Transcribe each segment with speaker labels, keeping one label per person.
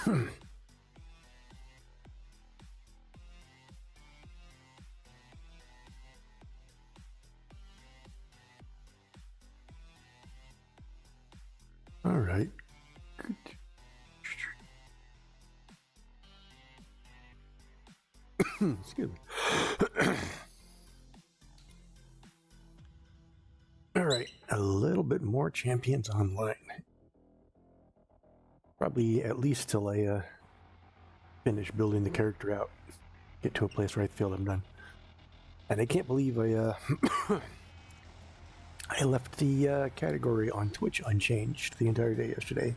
Speaker 1: All right. Good. Excuse me. All right, a little bit more Champions Online. Probably at least till I finish building the character out. Get to a place where I feel I'm done. And I can't believe I I left the category on Twitch unchanged the entire day yesterday.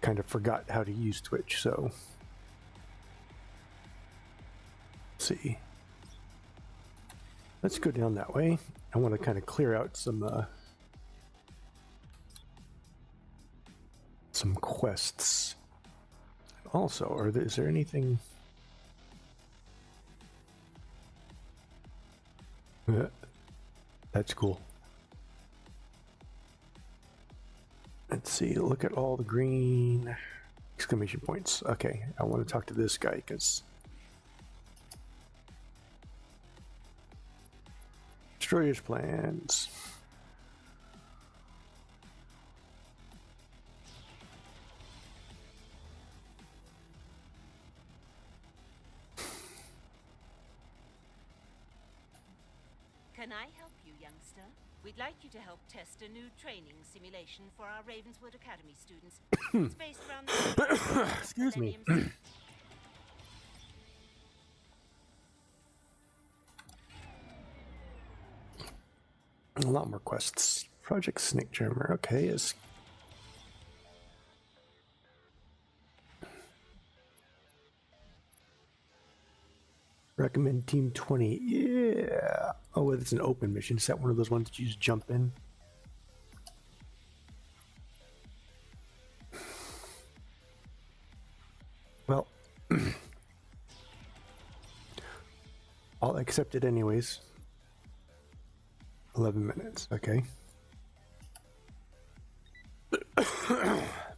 Speaker 1: Kind of forgot how to use Twitch, so let's see. Let's go down that way. I want to kind of clear out some quests. Also, is there anything? That's cool. Let's see. Look at all the green exclamation points. Okay, I want to talk to this guy because Destroyer's plans.
Speaker 2: Can I help you, youngster? We'd like you to help test a new training simulation for our Ravenswood Academy students. It's based around the
Speaker 1: Excuse me. A lot more quests. Project Snake Charmer. Okay, is recommend Team 20. Yeah. Oh, it's an open mission. Is that one of those ones that you just jump in? Well, I'll accept it anyways. 11 minutes. Okay.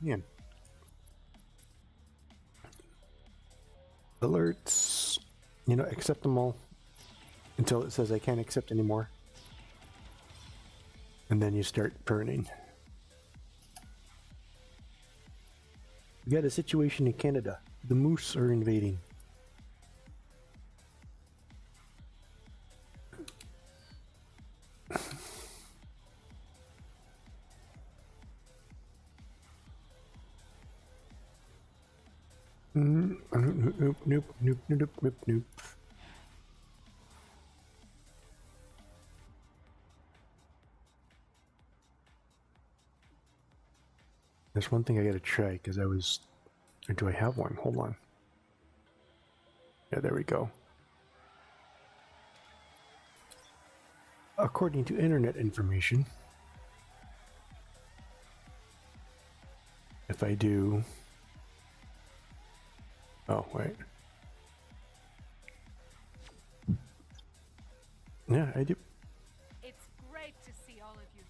Speaker 1: Man. Alerts. You know, accept them all until it says I can't accept anymore. And then you start burning. We got a situation in Canada. The moose are invading. Nope, nope, nope, nope, nope, nope, nope. There's one thing I gotta try because I was. Or do I have one? Hold on. Yeah, there we go. According to internet information, if I do. Oh, wait. Yeah, I do.
Speaker 3: It's great to see all of you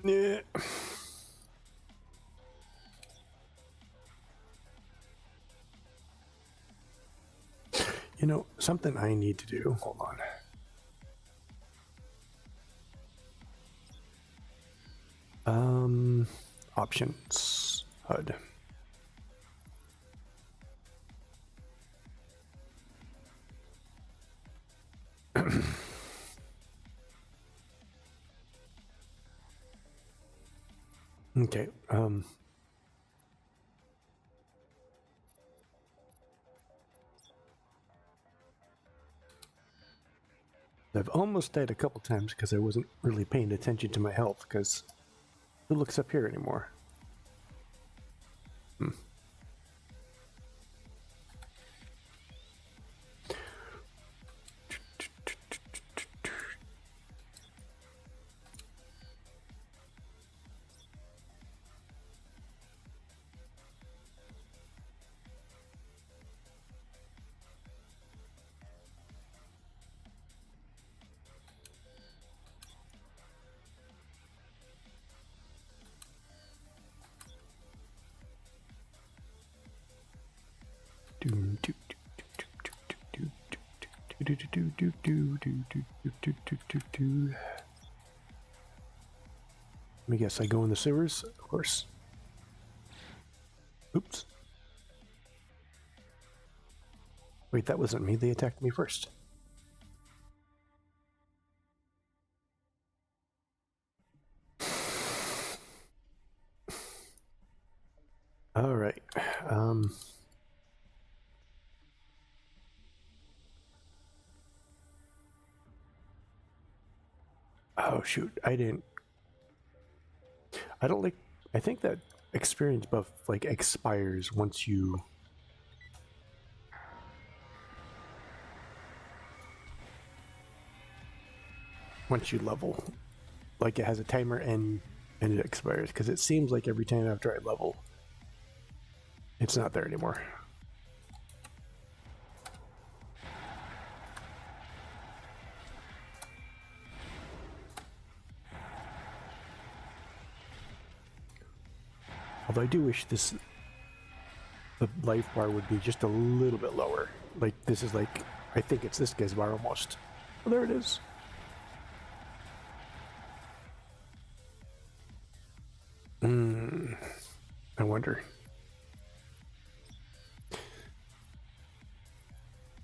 Speaker 3: here.
Speaker 1: Yeah. You know, something I need to do. Hold on. Options. HUD. Okay. I've almost died a couple times because I wasn't really paying attention to my health because who looks up here anymore? Let me guess, I go in the sewers? Of course. Oops. Wait, that wasn't me. They attacked me first. All right. Oh, shoot. I don't like... I think that experience buff, like, expires once you... level. Like, it has a timer and it expires. Because it seems like every time after I level, it's not there anymore. Although I do wish the life bar would be just a little bit lower. Like, this is like, I think it's this guy's bar almost. Well, there it is. I wonder.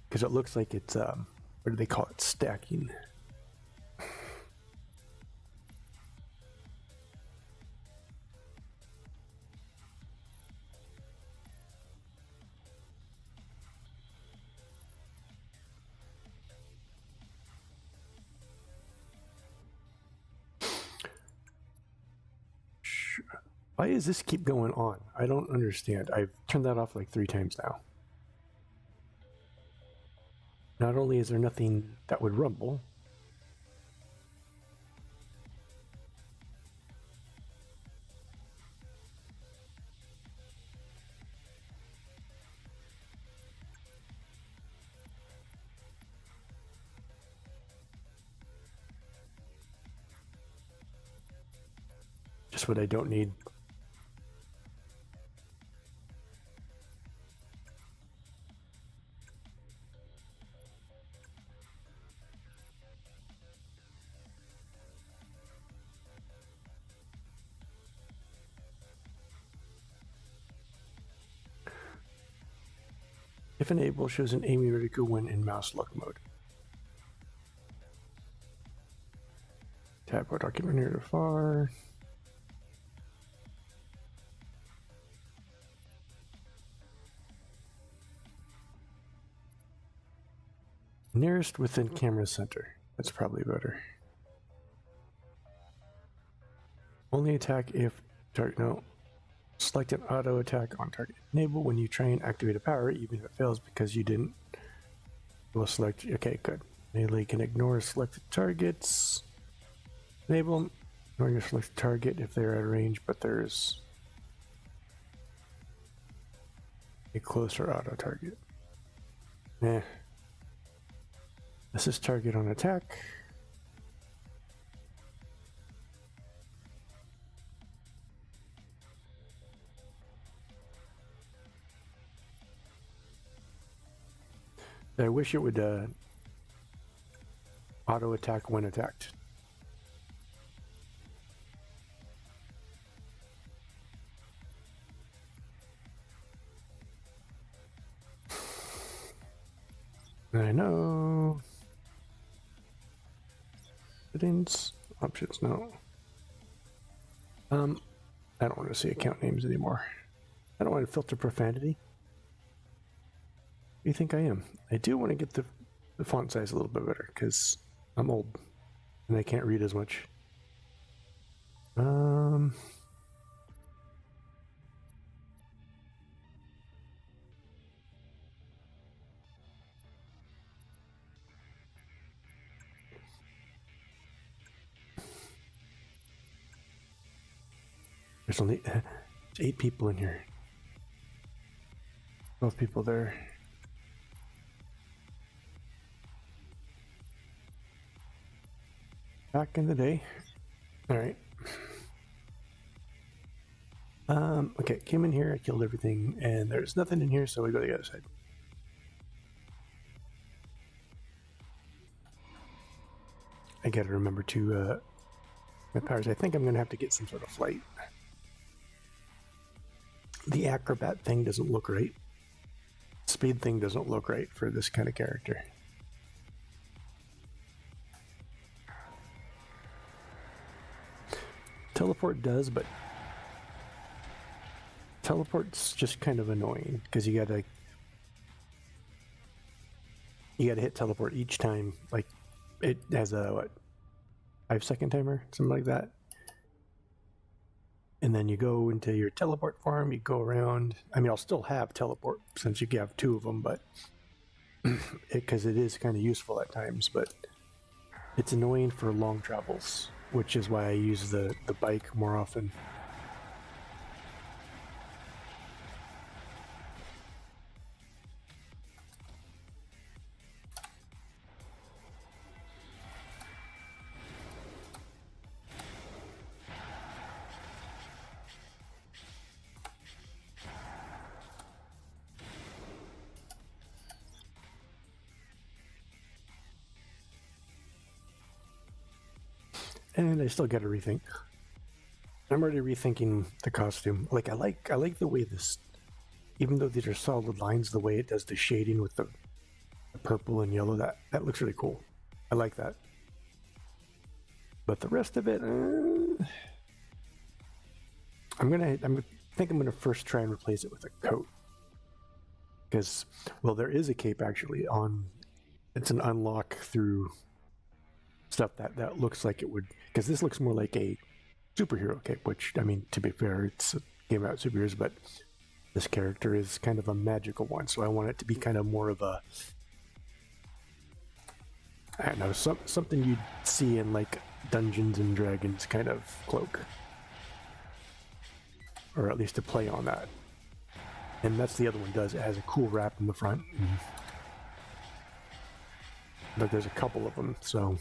Speaker 1: Because it looks like it's, what do they call it? Stacking. Why does this keep going on? I don't understand. I've turned that off like 3 times now. Not only is there nothing that would rumble, just what I don't need. If enabled, shows an aiming reticle when in mouse lock mode. Tab or document near to far. Nearest within camera center. That's probably better. Only attack if target. No. Select an auto attack on target. Enable when you try and activate a power, even if it fails because you didn't. We'll select. Okay, good. Melee can ignore selected targets. Enable ignore your selected target if they're out of range, but there's a closer auto target. Assist target on attack. I wish it would auto attack when attacked. I know. Settings, options, no. I don't want to see account names anymore. I don't want to filter profanity. What do you think I am? I do want to get the font size a little bit better because I'm old and I can't read as much. There's only 8 people in here. 12 people there. Back in the day. Alright. Okay, came in here, I killed everything, and there's nothing in here, so we go to the other side. I gotta remember to my powers. I think I'm gonna have to get some sort of flight. The acrobat thing doesn't look right. Speed thing doesn't look right for this kind of character. Teleport does, but teleport's just kind of annoying because you gotta hit teleport each time. Like it has a what, 5-second timer, something like that. And then you go into your teleport form, you go around. I mean, I'll still have teleport since you have 2 of them, but because it is kind of useful at times, but it's annoying for long travels, which is why I use the bike more often. And I still got to rethink. I'm already rethinking the costume. Like I like the way this, even though these are solid lines, the way it does the shading with the purple and yellow, that looks really cool. I like that. But the rest of it, I think I'm gonna first try and replace it with a coat. Because, well, there is a cape actually on. It's an unlock through stuff that looks like it would, because this looks more like a superhero cape, which, I mean, to be fair, it's a game about superheroes, but this character is kind of a magical one, so I want it to be kind of more of a, I don't know, something you'd see in like Dungeons and Dragons kind of cloak, or at least a play on that. And that's the other one does. It has a cool wrap in the front, but there's a couple of them, so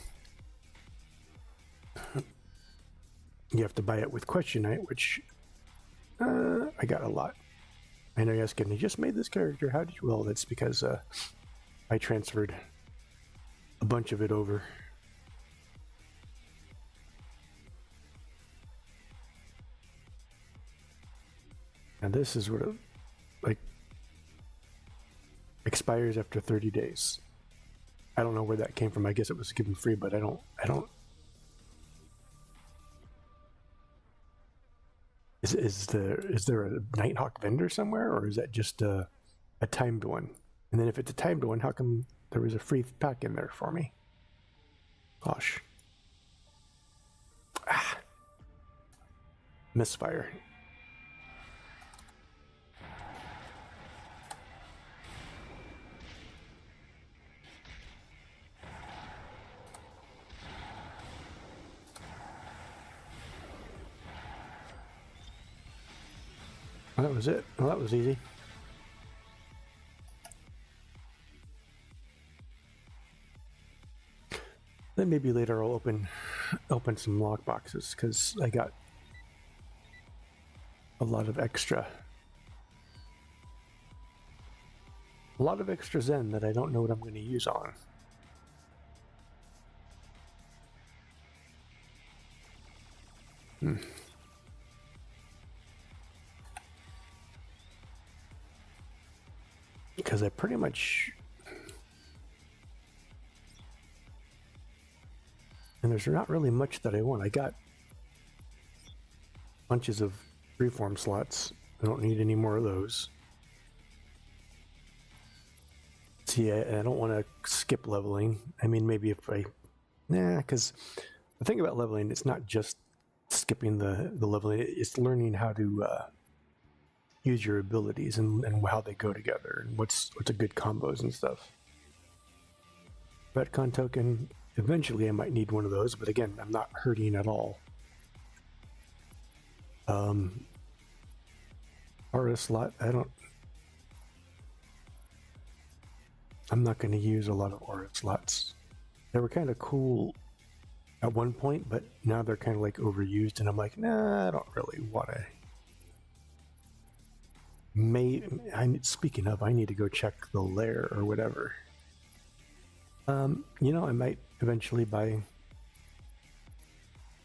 Speaker 1: you have to buy it with Question Night, which I got a lot. I know you're asking, you just made this character, how did you? Well, that's because I transferred a bunch of it over. And this is what it, like, expires after 30 days. I don't know where that came from. I guess it was given free, but I don't. Is there a Nighthawk vendor somewhere, or is that just a timed one? And then if it's a timed one, how come there was a free pack in there for me? Gosh. Misfire. Well, that was it. Well, that was easy. Then maybe later I'll open some lock boxes, because I got a lot of extra Zen that I don't know what I'm going to use on. Because I pretty much, and there's not really much that I want. I got bunches of freeform slots. I don't need any more of those. See, I don't want to skip leveling. I mean, maybe if because the thing about leveling, it's not just skipping the leveling. It's learning how to use your abilities and how they go together and what's a good combos and stuff. Retcon token, eventually I might need one of those, but again, I'm not hurting at all. Aura slot, I'm not going to use a lot of aura slots. They were kind of cool at one point, but now they're kind of like overused, and I'm like, nah, I don't really want to. Speaking of, I need to go check the lair or whatever. I might eventually buy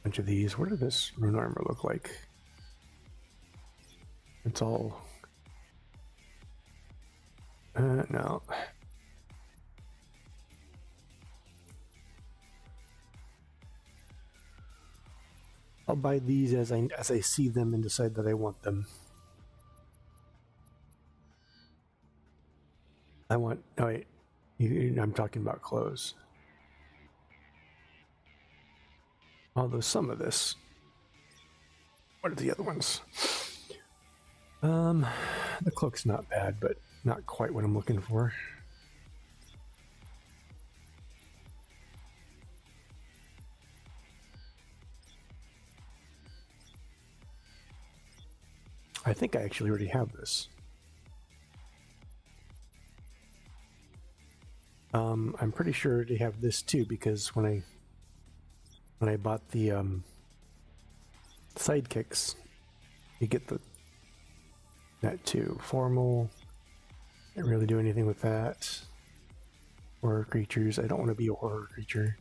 Speaker 1: Bunch of these. What does this rune armor look like? It's all... no. I'll buy these as I see them and decide that I want them. I want... Oh wait. I'm talking about clothes. Although some of this... What are the other ones? The cloak's not bad, but not quite what I'm looking for. I think I actually already have this. I'm pretty sure I already have this too, because when I bought the sidekicks, you get that too. Formal. Can't really do anything with that. Horror creatures. I don't want to be a horror creature.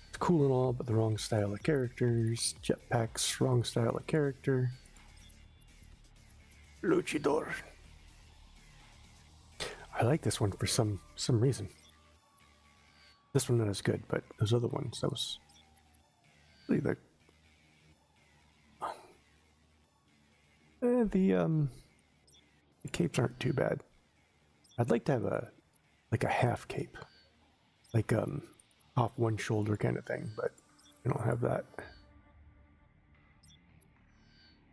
Speaker 1: It's cool and all, but the wrong style of characters. Jetpacks, wrong style of character. Luchador. I like this one for some reason. This one not as good, but those other ones, that was really the capes aren't too bad. I'd like to have a half cape, like off one shoulder kind of thing, but I don't have that.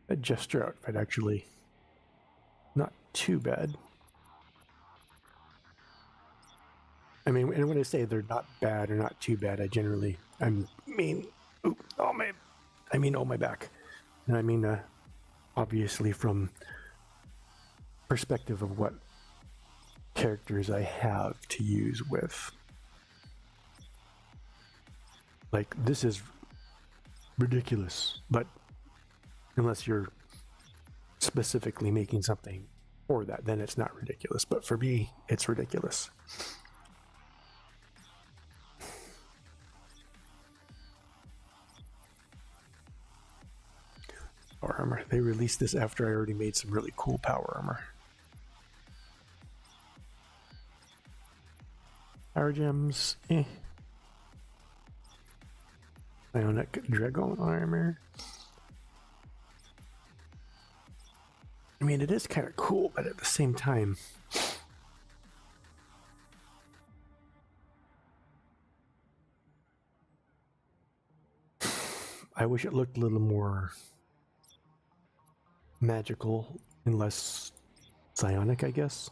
Speaker 1: A gesture outfit actually not too bad. I mean, and when I say they're not bad or not too bad, I mean all my back, and I mean obviously from perspective of what characters I have to use with. Like, this is ridiculous, but unless you're specifically making something for that, then it's not ridiculous. But for me, it's ridiculous. Power armor. They released this after I already made some really cool power armor. Power gems, Ionic Dragon armor. I mean, it is kind of cool, but at the same time, I wish it looked a little more magical and less psionic, I guess.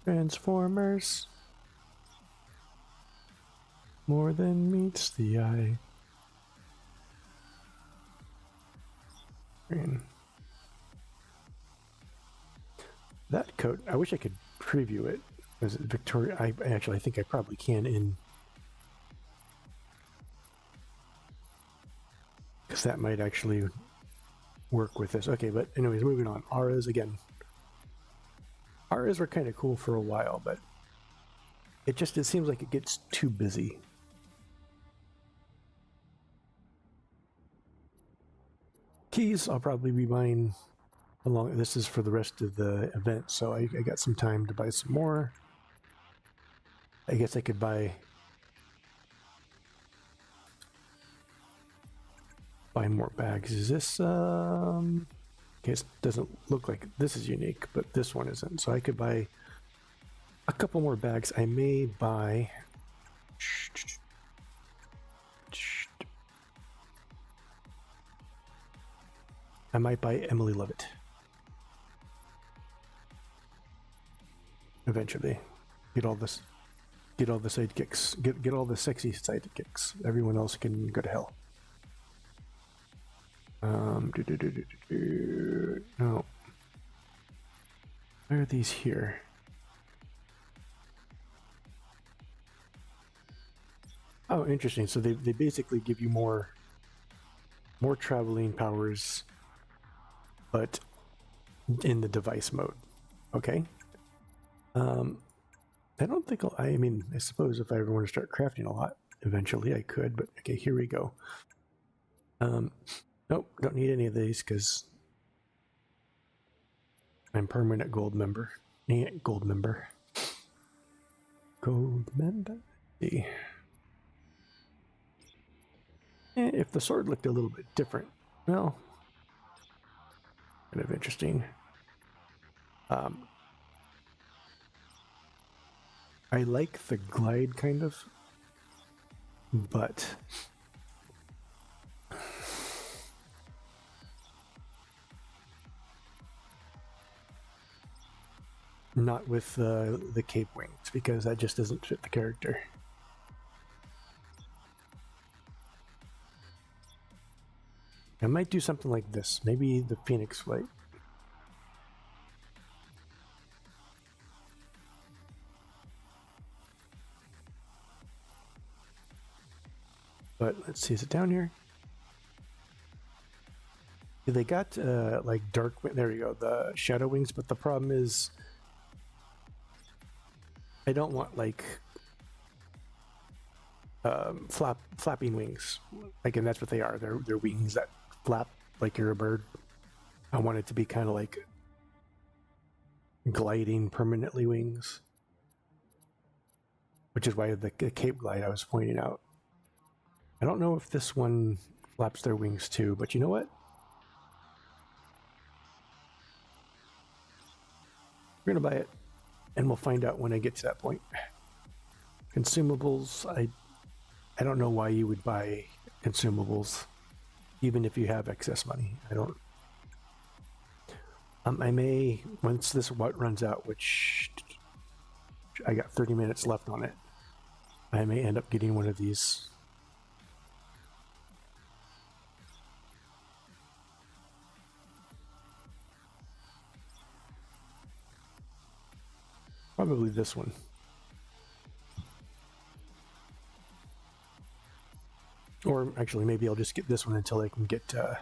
Speaker 1: Transformers. More than meets the eye. Green. That coat, I wish I could preview it. Is it Victoria? I think I probably can in. Because that might actually work with this. Okay, but anyways, moving on. Auras again. Auras were kind of cool for a while, but it seems like it gets too busy. Keys, I'll probably be buying along. This is for the rest of the event, so I got some time to buy some more. I guess I could buy more bags. Is this okay, it doesn't look like this is unique, but this one isn't. So I could buy a couple more bags. I may buy Emily Lovett eventually. Get all the sidekicks. Get all the sexy sidekicks. Everyone else can go to hell. No. Why are these here? Oh, interesting. So they basically give you more traveling powers, but in the device mode. Okay. I don't think I mean, I suppose if I ever want to start crafting a lot, eventually I could, but okay, here we go. Nope, don't need any of these because I'm permanent gold member. Gold member. Gold member. See. If the sword looked a little bit different, well, kind of interesting. I like the glide kind of, but not with the cape wings because that just doesn't fit the character. I might do something like this. Maybe the Phoenix Flight. But let's see, is it down here? They got like dark, there you go, the shadow wings, but the problem is I don't want like flapping wings. Like, and that's what they are. They're wings that flap like you're a bird. I want it to be kind of like gliding permanently wings, which is why the cape glide I was pointing out. I don't know if this one flaps their wings too, but you know what? We're gonna buy it, and we'll find out when I get to that point. Consumables, I don't know why you would buy consumables, even if you have excess money. I don't. I may, once this runs out, which I got 30 minutes left on it, I may end up getting one of these. Probably this one. Or actually, maybe I'll just get this one until I can get the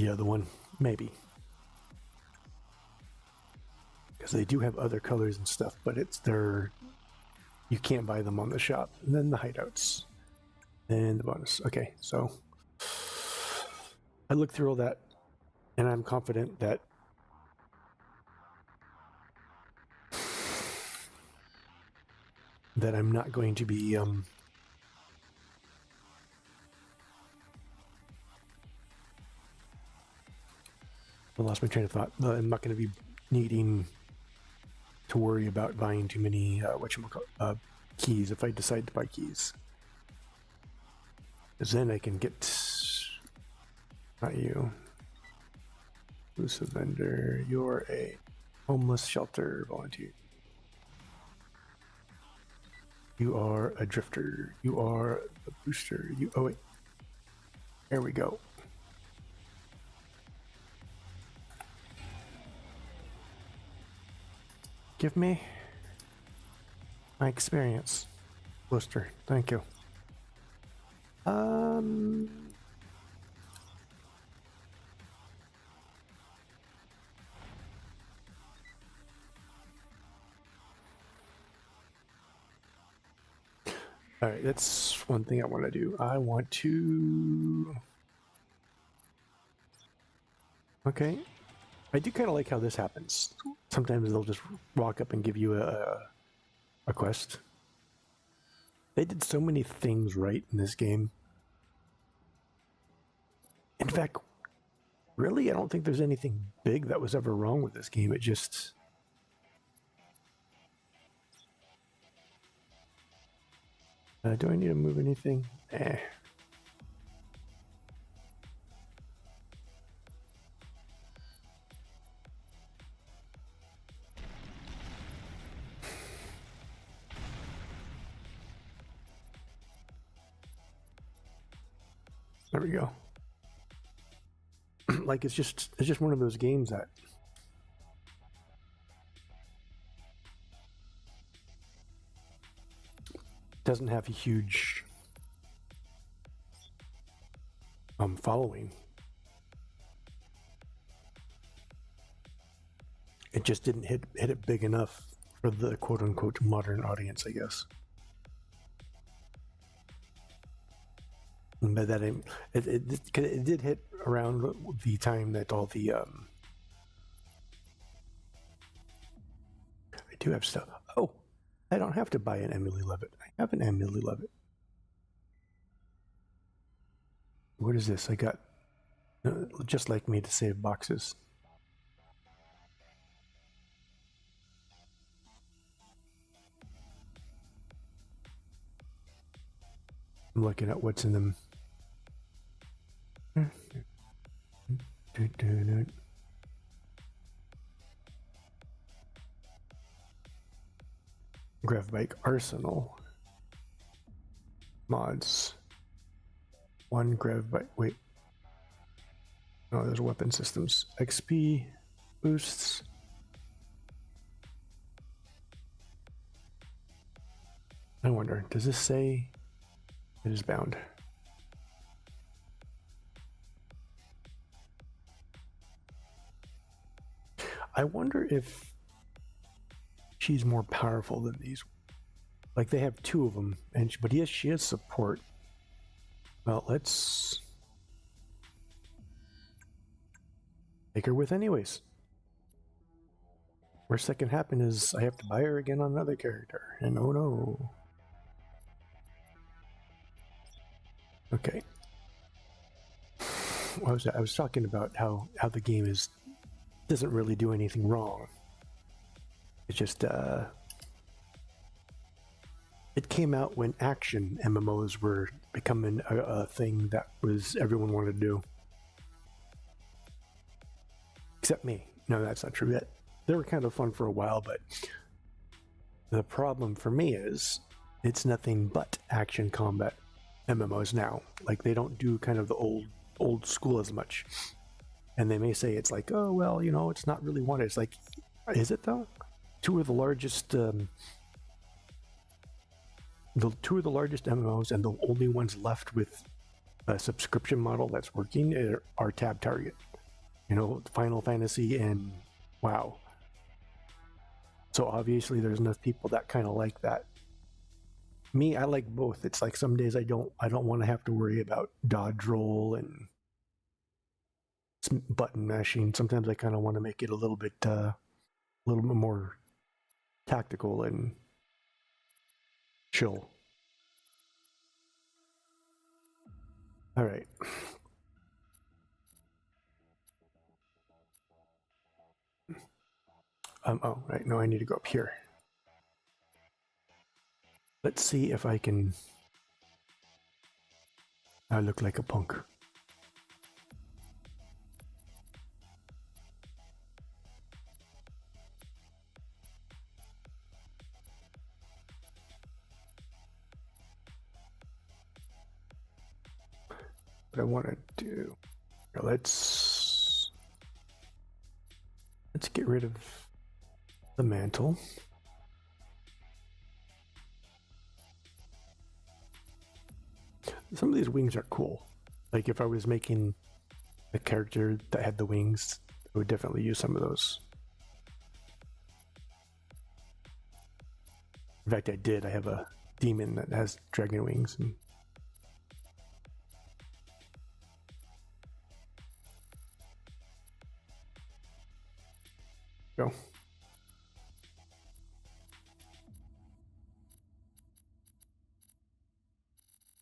Speaker 1: other one. Maybe. Because they do have other colors and stuff, but you can't buy them on the shop. And then the hideouts. And the bonus. Okay, so I looked through all that, and I'm confident that I'm not going to be I lost my train of thought. I'm not going to be needing to worry about buying too many keys if I decide to buy keys. Because then I can get not you. Exclusive vendor. You're a homeless shelter volunteer. You are a drifter. You are a booster. Oh wait. There we go. Give me my experience. Booster. Thank you. All right, that's one thing I want to do. I want to... Okay. I do kind of like how this happens. Sometimes they'll just walk up and give you a quest. They did so many things right in this game. In fact, really, I don't think there's anything big that was ever wrong with this game. It just... do I need to move anything? There we go. Like it's just one of those games that doesn't have a huge following. It just didn't hit it big enough for the quote unquote modern audience, I guess. But that it did hit around the time that all the I do have stuff. Oh, I don't have to buy an Emily Levitt. I have an Emily Levitt. What is this? I got just like me to save boxes. I'm looking at what's in them. Grevbike Arsenal mods. One Grevbike. Wait. No, there's weapon systems. XP boosts. I wonder, does this say it is bound? I wonder if she's more powerful than these. Like they have two of them, but yes, she has support. Well, let's take her with anyways. Worst that can happen is I have to buy her again on another character, and oh no. Okay. I was talking about how the game doesn't really do anything wrong. It's just it came out when action MMOs were becoming a thing that was everyone wanted to do. Except me. No, that's not true yet. They were kind of fun for a while, but the problem for me is it's nothing but action combat MMOs now. Like they don't do kind of the old school as much. And they may say it's like, oh well, you know, it's not really one. It's like, is it though? Two of the largest MMOs and the only ones left with a subscription model that's working are Tab Target. You know, Final Fantasy and WoW. So obviously there's enough people that kind of like that. Me, I like both. It's like some days I don't want to have to worry about dodge roll and button mashing. Sometimes I kind of want to make it a little bit more tactical and chill. All right. Oh, right. No, I need to go up here. Let's see if I can. I look like a punk. What I want to do. Let's get rid of the mantle. Some of these wings are cool. Like if I was making a character that had the wings, I would definitely use some of those. In fact, I did. I have a demon that has dragon wings. And go.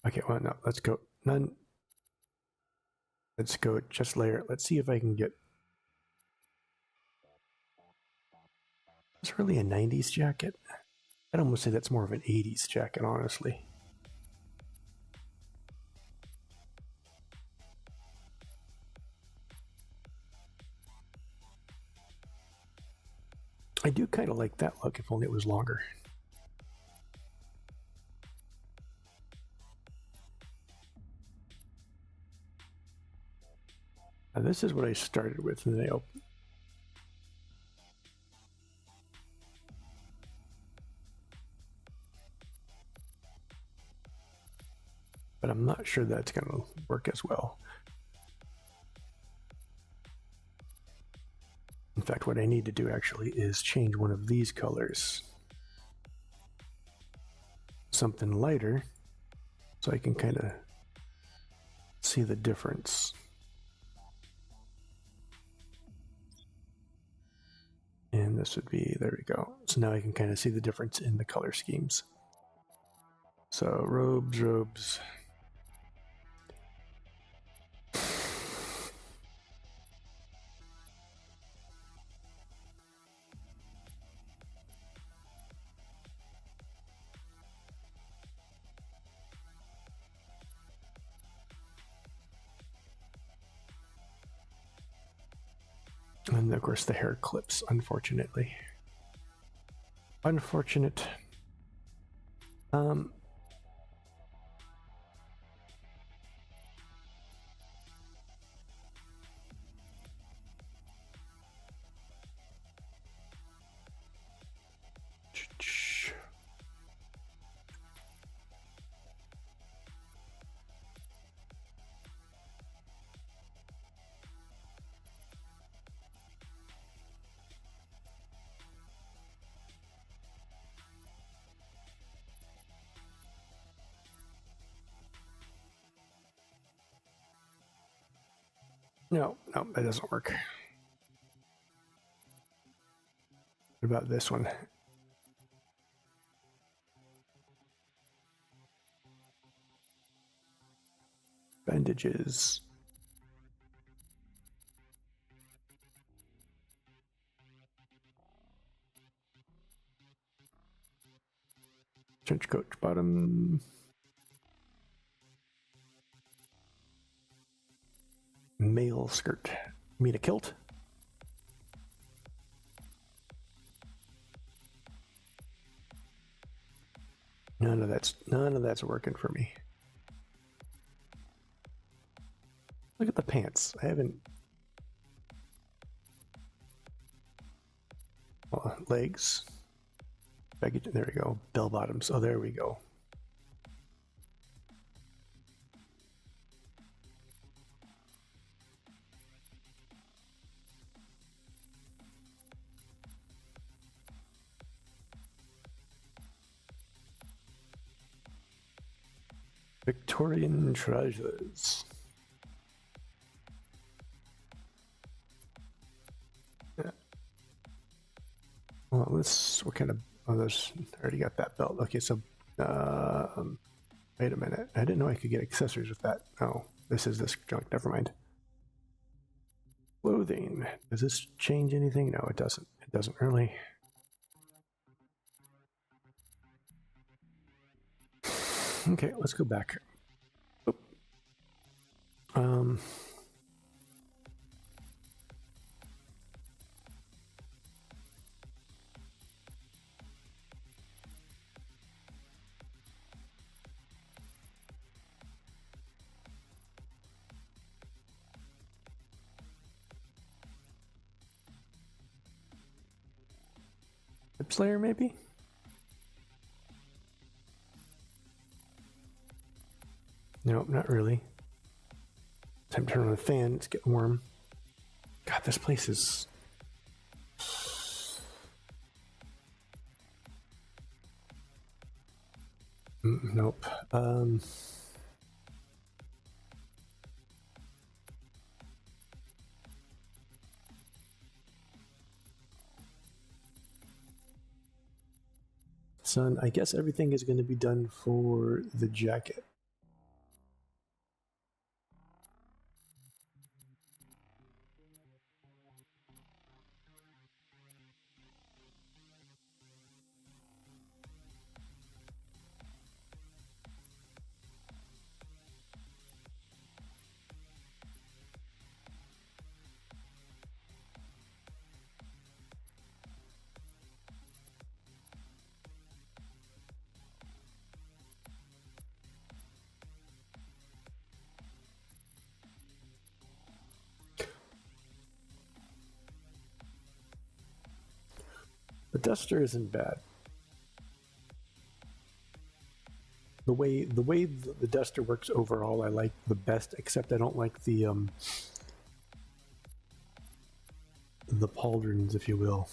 Speaker 1: Okay, well, no, let's go. None. Let's go just layer. Let's see if I can get. It's really a 90s jacket. I'd almost say that's more of an 80s jacket, honestly. I do kind of like that look, if only it was longer. This is what I started with, and they open. But I'm not sure that's going to work as well. In fact, what I need to do actually is change one of these colors. Something lighter, so I can kind of see the difference. And this would be, there we go. So now I can kind of see the difference in the color schemes. So robes. And of course the hair clips, unfortunately. Unfortunate. No, that doesn't work. What about this one? Bandages. Trench coat bottom. Male skirt. You mean a kilt? None of that's working for me. Look at the pants. I haven't. Legs. Baggage. There we go. Bell bottoms. Oh, there we go. Victorian trousers. Yeah. Well, what kind of, oh, there's, I already got that belt. Okay, so, wait a minute. I didn't know I could get accessories with that. Oh, this is this junk. Never mind. Clothing. Does this change anything? No, it doesn't. It doesn't really. Okay, let's go back. Oop. Hip Slayer, maybe? Nope, not really. Time to turn on the fan. It's getting warm. God, this place is... Nope. Son, I guess everything is going to be done for the jacket. The duster isn't bad. The way the duster works overall, I like the best. Except I don't like the pauldrons, if you will.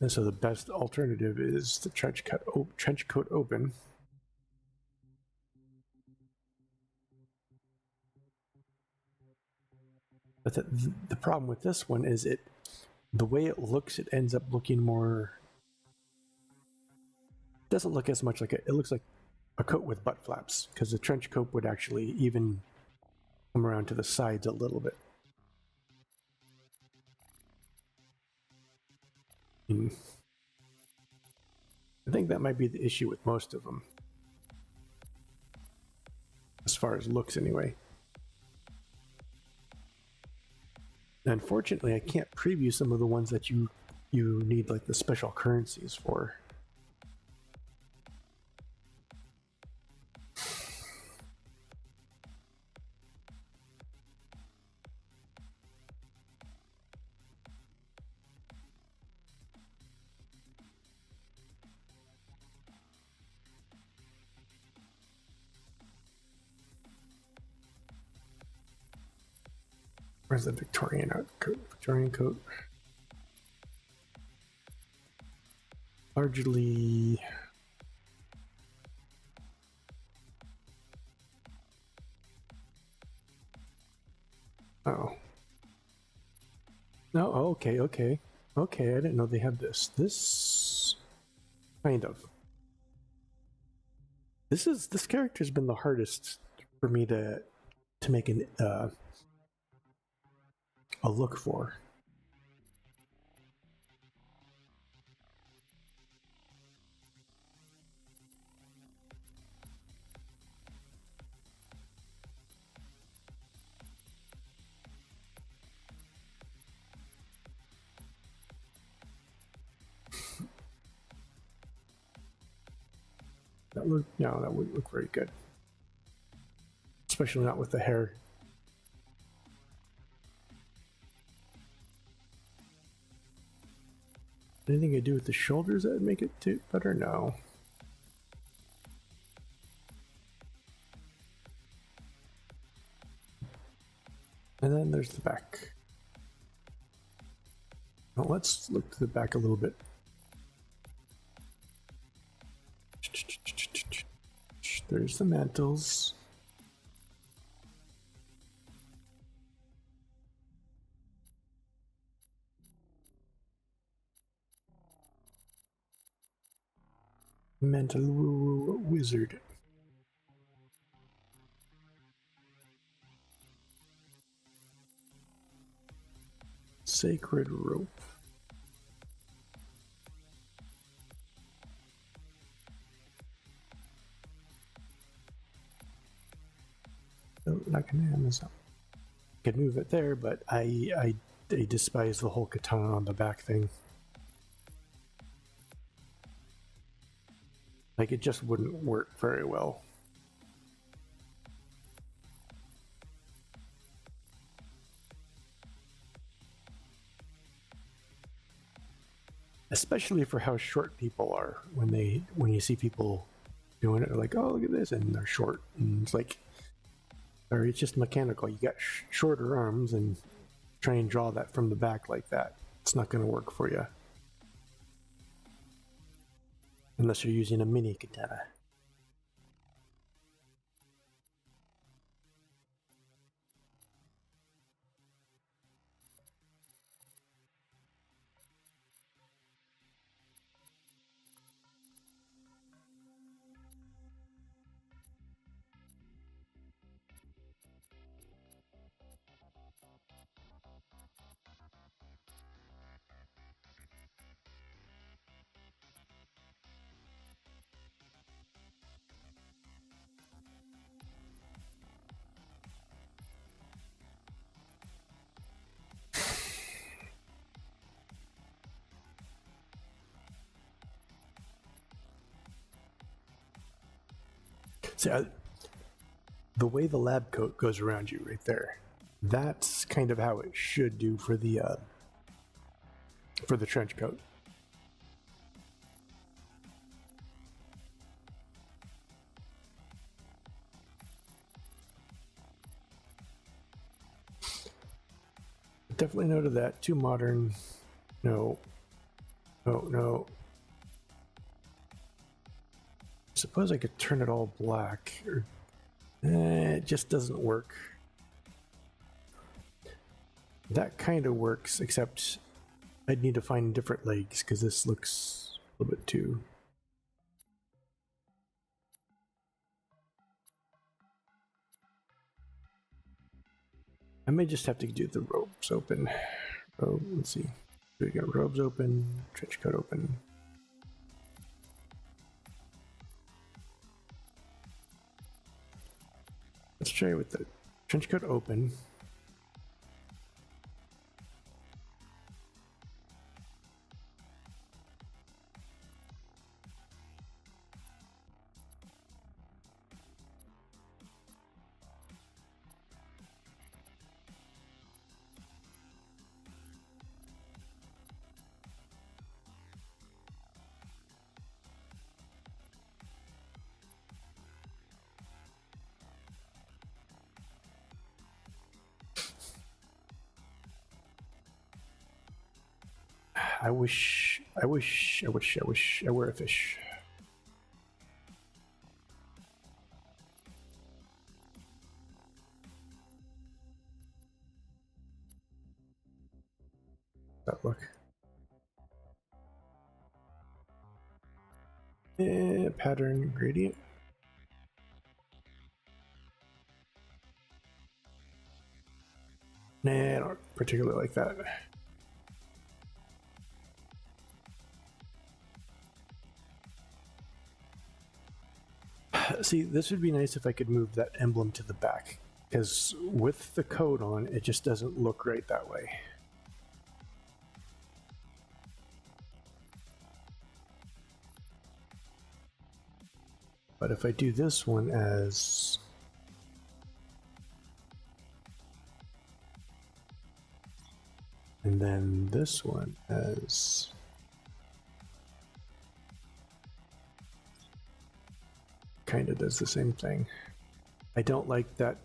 Speaker 1: And so the best alternative is the trench coat open. But the problem with this one is the way it looks, it ends up looking more. It doesn't look as much like it looks like a coat with butt flaps, because the trench coat would actually even come around to the sides a little bit. I think that might be the issue with most of them, as far as looks anyway. Unfortunately, I can't preview some of the ones that you need like the special currencies for. Where's the Victorian coat? Victorian coat. Largely. Oh. No, okay. Okay, I didn't know they had this. This kind of. This character's been the hardest for me to make a look for. That wouldn't look very good. Especially not with the hair. Anything I do with the shoulders that would make it better? No. And then there's the back. Now let's look to the back a little bit. There's the mantles. Mantle wizard. Sacred rope. Oh, like an Amazon. I could move it there, but I despise the whole katana on the back thing. Like, it just wouldn't work very well. Especially for how short people are. When you see people doing it, they're like, oh, look at this, and they're short. And it's like, or it's just mechanical. You got shorter arms, and try and draw that from the back like that. It's not going to work for you. Unless you're using a mini katana. See, the way the lab coat goes around you right there, that's kind of how it should do for the trench coat. Definitely noted that. Too modern. No. No, no. Suppose I could turn it all black. Or, it just doesn't work. That kind of works, except I'd need to find different legs because this looks a little bit too... I may just have to do the robes open. Let's see. We got robes open, trench coat open. Let's try with the trench coat open. I wish I were a fish. That look. Pattern gradient. Nah, I don't particularly like that. See, this would be nice if I could move that emblem to the back, because with the coat on, it just doesn't look right that way. But if I do this one as... and then this one as... kind of does the same thing. I don't like that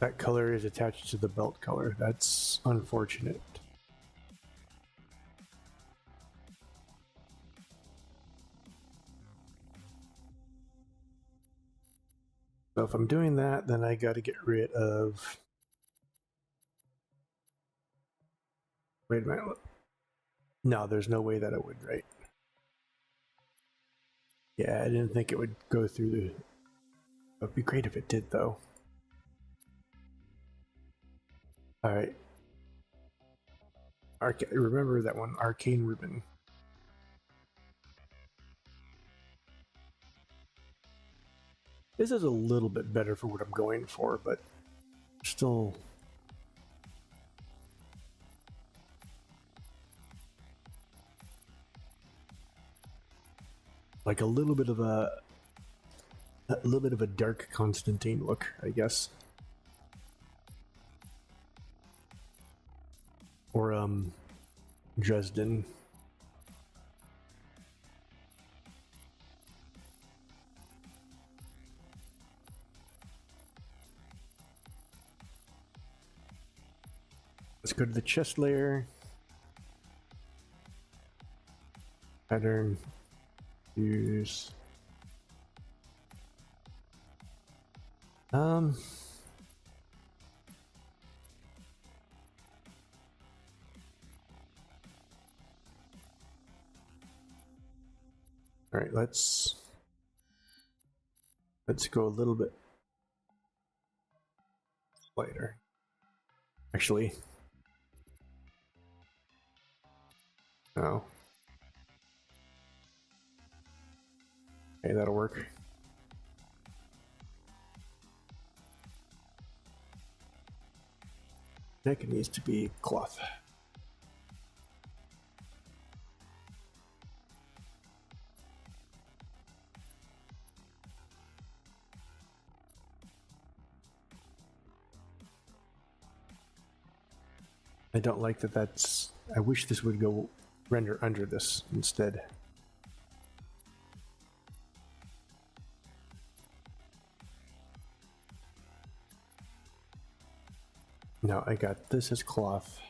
Speaker 1: that color is attached to the belt color. That's unfortunate. So if I'm doing that, then I got to get rid of... wait a minute. No, there's no way that it would, right? Yeah, I didn't think it would go through the... it would be great if it did, though. Alright. Remember that one, Arcane Ribbon. This is a little bit better for what I'm going for, but still... like a little bit of a dark Constantine look, I guess. Or Dresden. Let's go to the chest layer. Pattern. Use. All right, let's go a little bit lighter. Actually, no. Okay, that'll work. Neck needs to be cloth. I don't like that that's... I wish this would go render under this instead. No, I got this as cloth.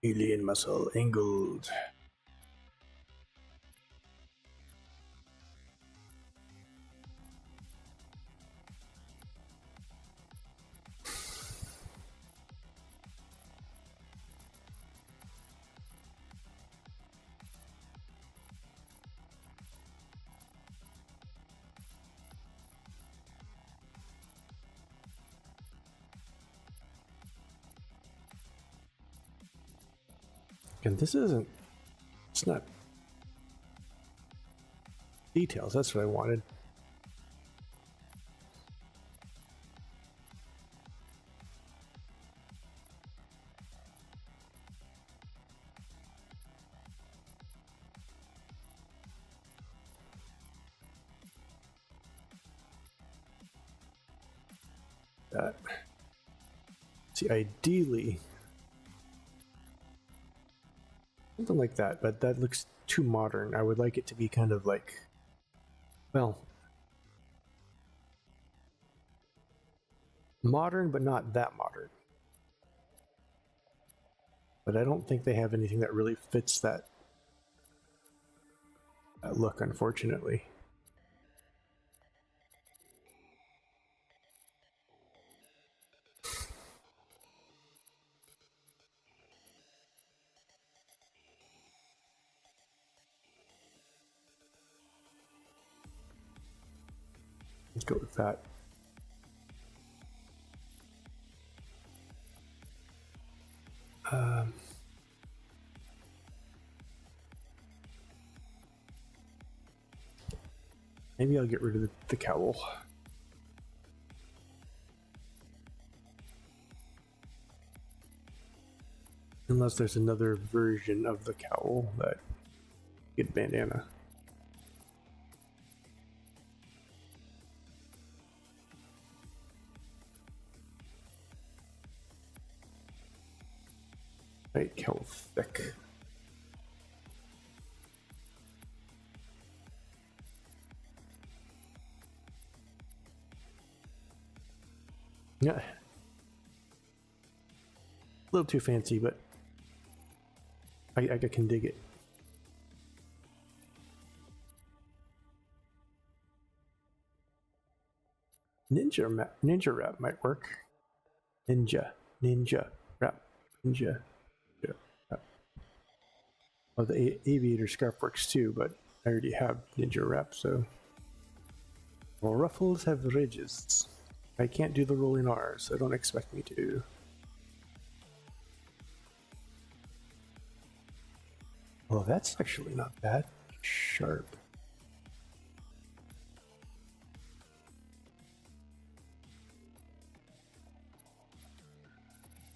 Speaker 1: Alien muscle angled. And this isn't... It's not... Details, that's what I wanted. That. See, ideally... Something like that, but that looks too modern. I would like it to be kind of like... Well... Modern, but not that modern. But I don't think they have anything that really fits that look, unfortunately. Let's go with that. Maybe I'll get rid of the cowl. Unless there's another version of the cowl that get bandana. Right, cowl thick. Yeah. A little too fancy, but I can dig it. Ninja wrap might work. Ninja wrap. Oh, the aviator scarf works too, but I already have ninja wrap, so. Well, ruffles have ridges. I can't do the rolling R's, so don't expect me to. Well, that's actually not bad. Sharp.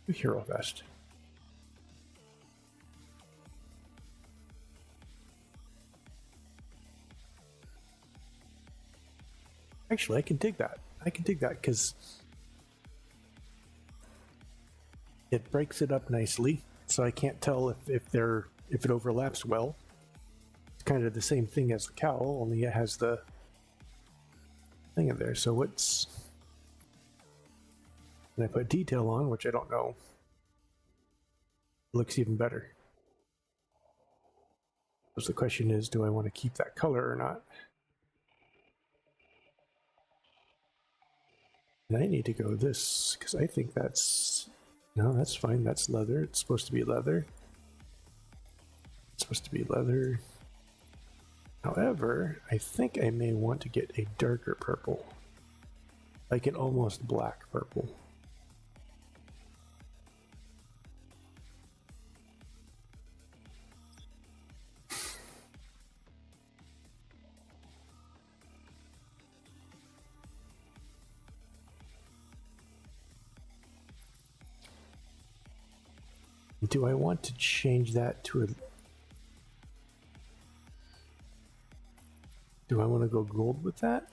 Speaker 1: Hero vest. Actually, I can dig that. I can dig that because it breaks it up nicely, so I can't tell if it overlaps well. It's kind of the same thing as the cowl, only it has the thing in there. So what's... And I put detail on, which I don't know. Looks even better. So the question is, do I want to keep that color or not? And I need to go this, because I think that's... No, that's fine. That's leather. It's supposed to be leather. It's supposed to be leather. However, I think I may want to get a darker purple. Like an almost black purple. Do I want to change that to a... Do I want to go gold with that?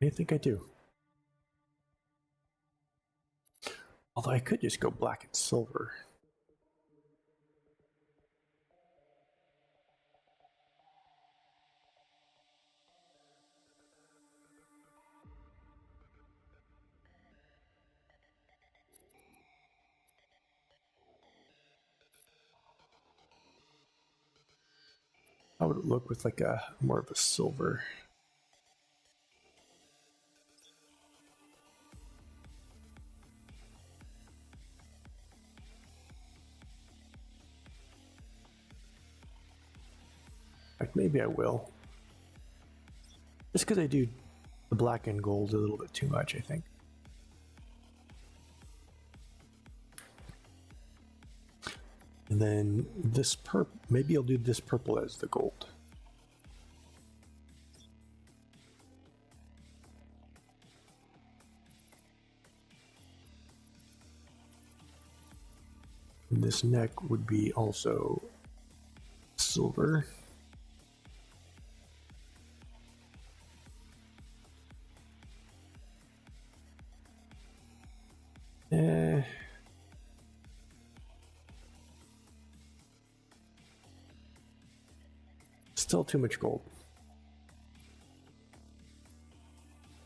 Speaker 1: I think I do. Although I could just go black and silver. How would it look with like a more of a silver? Like maybe I will. Just because I do the black and gold a little bit too much, I think. And then this purple, maybe I'll do this purple as the gold. And this neck would be also silver. Still too much gold.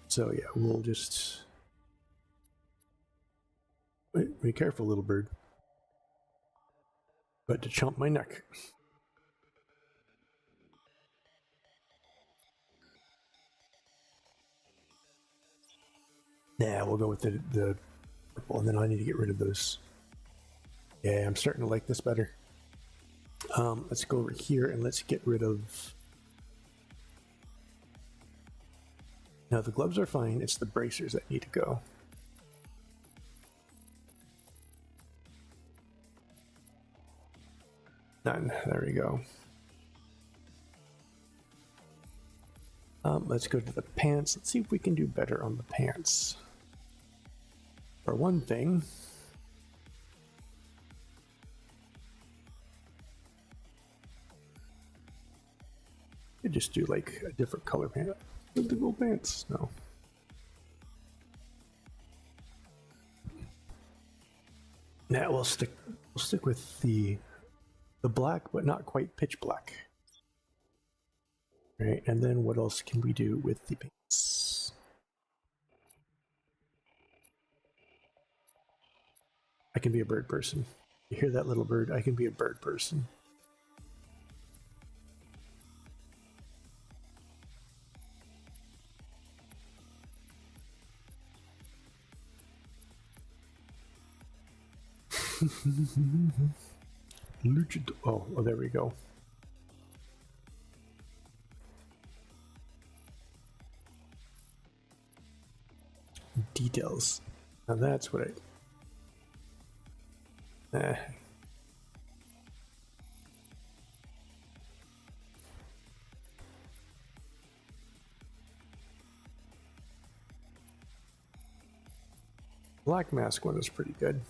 Speaker 1: So yeah, we'll just... Wait, be careful, little bird. But to chomp my neck. Nah, we'll go with the purple, and then I need to get rid of those. Yeah, I'm starting to like this better. Let's go over here and let's get rid of... Now the gloves are fine, it's the bracers that need to go. None, there we go. Let's go to the pants. Let's see if we can do better on the pants. For one thing, could just do like a different color pant. With the gold pants, no. Now we'll stick with the black, but not quite pitch black. Right, and then what else can we do with the pants? I can be a bird person. You hear that, little bird? I can be a bird person. Oh, there we go. Details. Now that's what I... Black mask one is pretty good.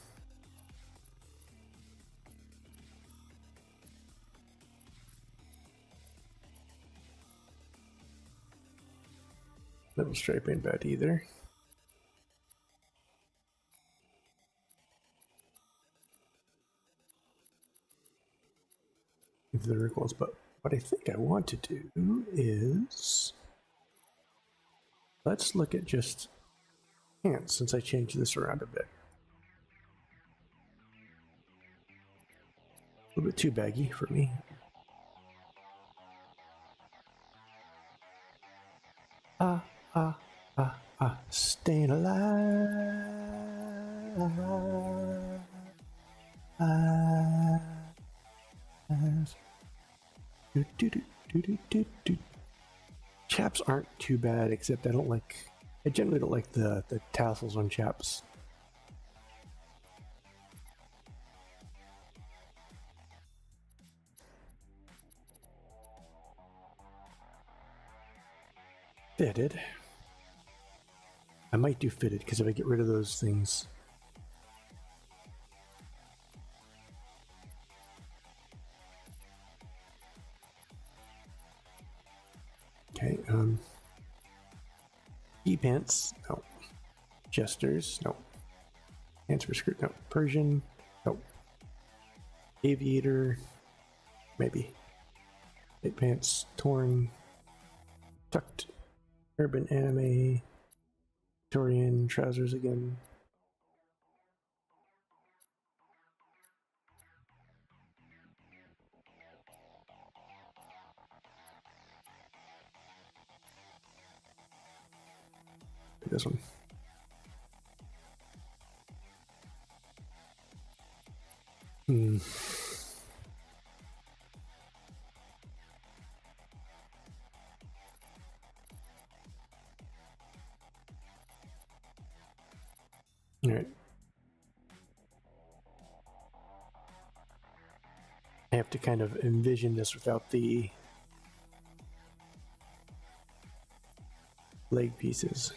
Speaker 1: Little stripe ain't bad either. If the wrinkles, but what I think I want to do is let's look at just pants since I changed this around a bit. A little bit too baggy for me. Staying alive. Chaps aren't too bad, except I generally don't like the tassels on chaps. Fitted. I might do fitted because if I get rid of those things. Okay, pants, no. Jesters, no. Pants for skirt, no. Persian, no. Aviator, maybe. Tight pants, torn, tucked, urban anime, Victorian trousers again. This one. Hmm. All right. I have to kind of envision this without the leg pieces.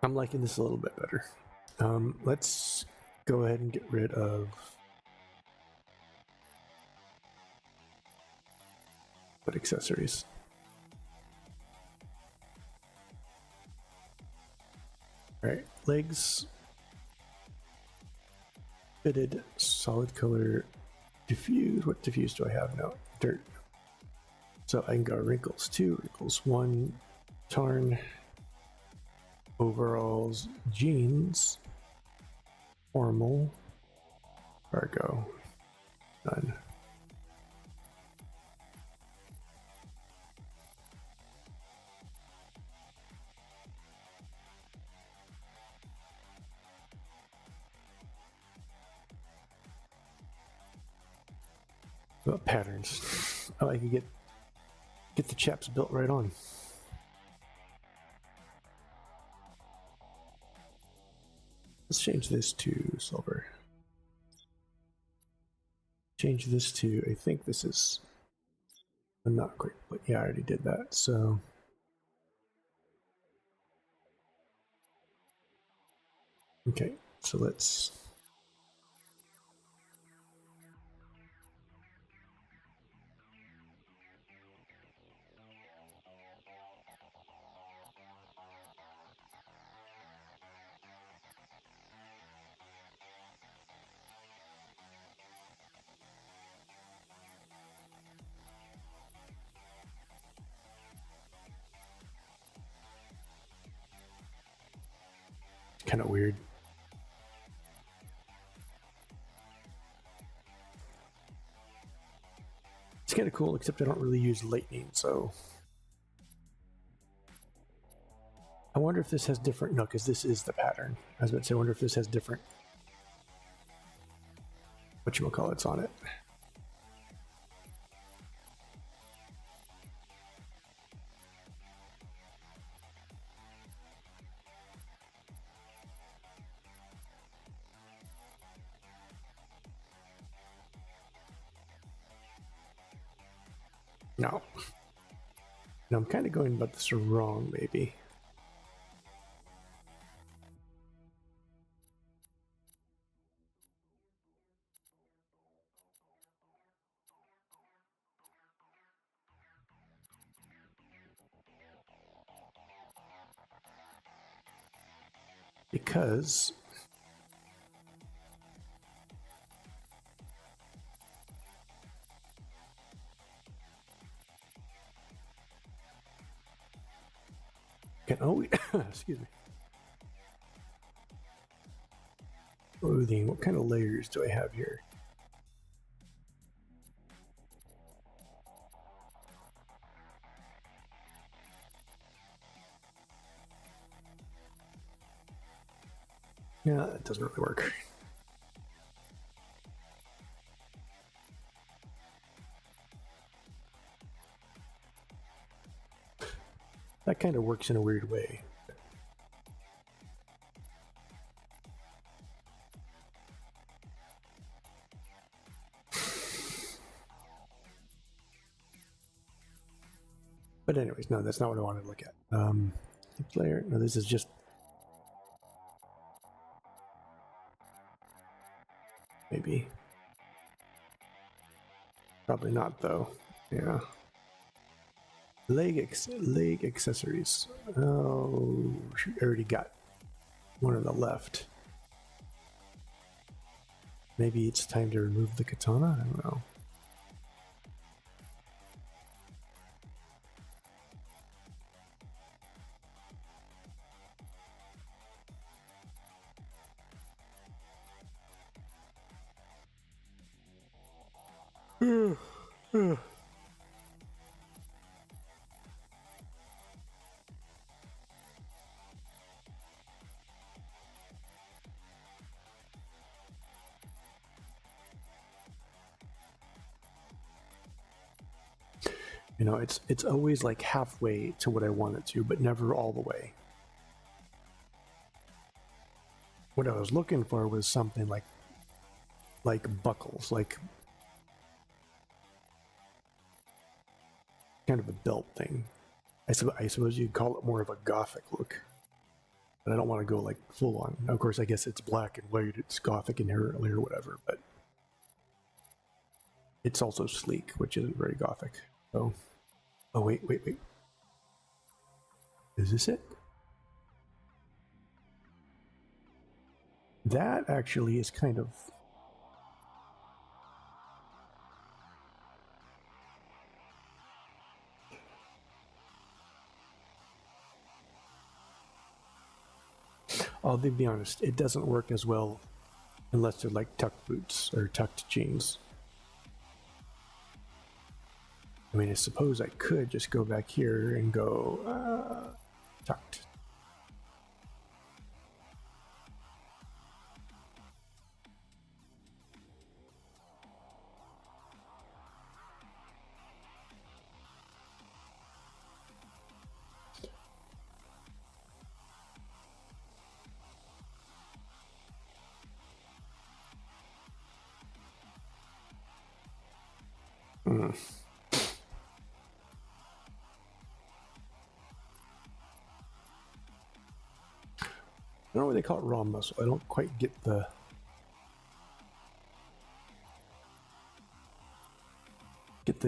Speaker 1: I'm liking this a little bit better. Let's go ahead and get rid of what accessories. All right, legs, fitted, solid color, diffuse. What diffuse do I have now? Dirt. So I can go wrinkles 2, wrinkles 1, tarn, overalls, jeans, formal, cargo, done. What about patterns? Oh, I can get the chaps built right on. Let's change this to silver. Change this to, I think this is not quite, but yeah, I already did that. So okay, so let's kind of weird. It's kind of cool, except I don't really use lightning, so I wonder if this has different. No, because this is the pattern. I was about to say, I wonder if this has different whatchamacallits on it. No. No, I'm kind of going about this wrong, maybe. Because can always excuse me. Clothing. What kind of layers do I have here? Yeah, that doesn't really work. That kind of works in a weird way. But anyways, no, that's not what I wanted to look at. Player, no, this is just maybe. Probably not though. Yeah. Leg accessories. Oh, she already got one on the left. Maybe it's time to remove the katana? I don't know. You know, it's always like halfway to what I want it to, but never all the way. What I was looking for was something like buckles, like kind of a belt thing. I suppose you'd call it more of a gothic look, but I don't want to go like full on. Of course, I guess it's black and white, it's gothic inherently or whatever, but it's also sleek, which isn't very gothic. So, oh wait. Is this it? That actually is kind of... I'll be honest, it doesn't work as well unless they're like tucked boots or tucked jeans. I mean, I suppose I could just go back here and go tucked. I don't know why they call it raw muscle. I don't quite get the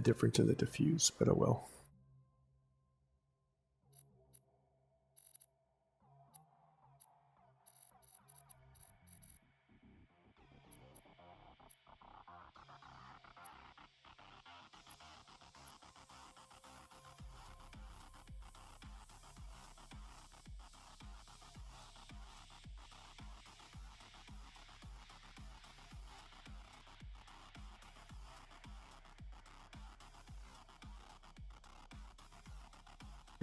Speaker 1: difference in the diffuse, but oh well.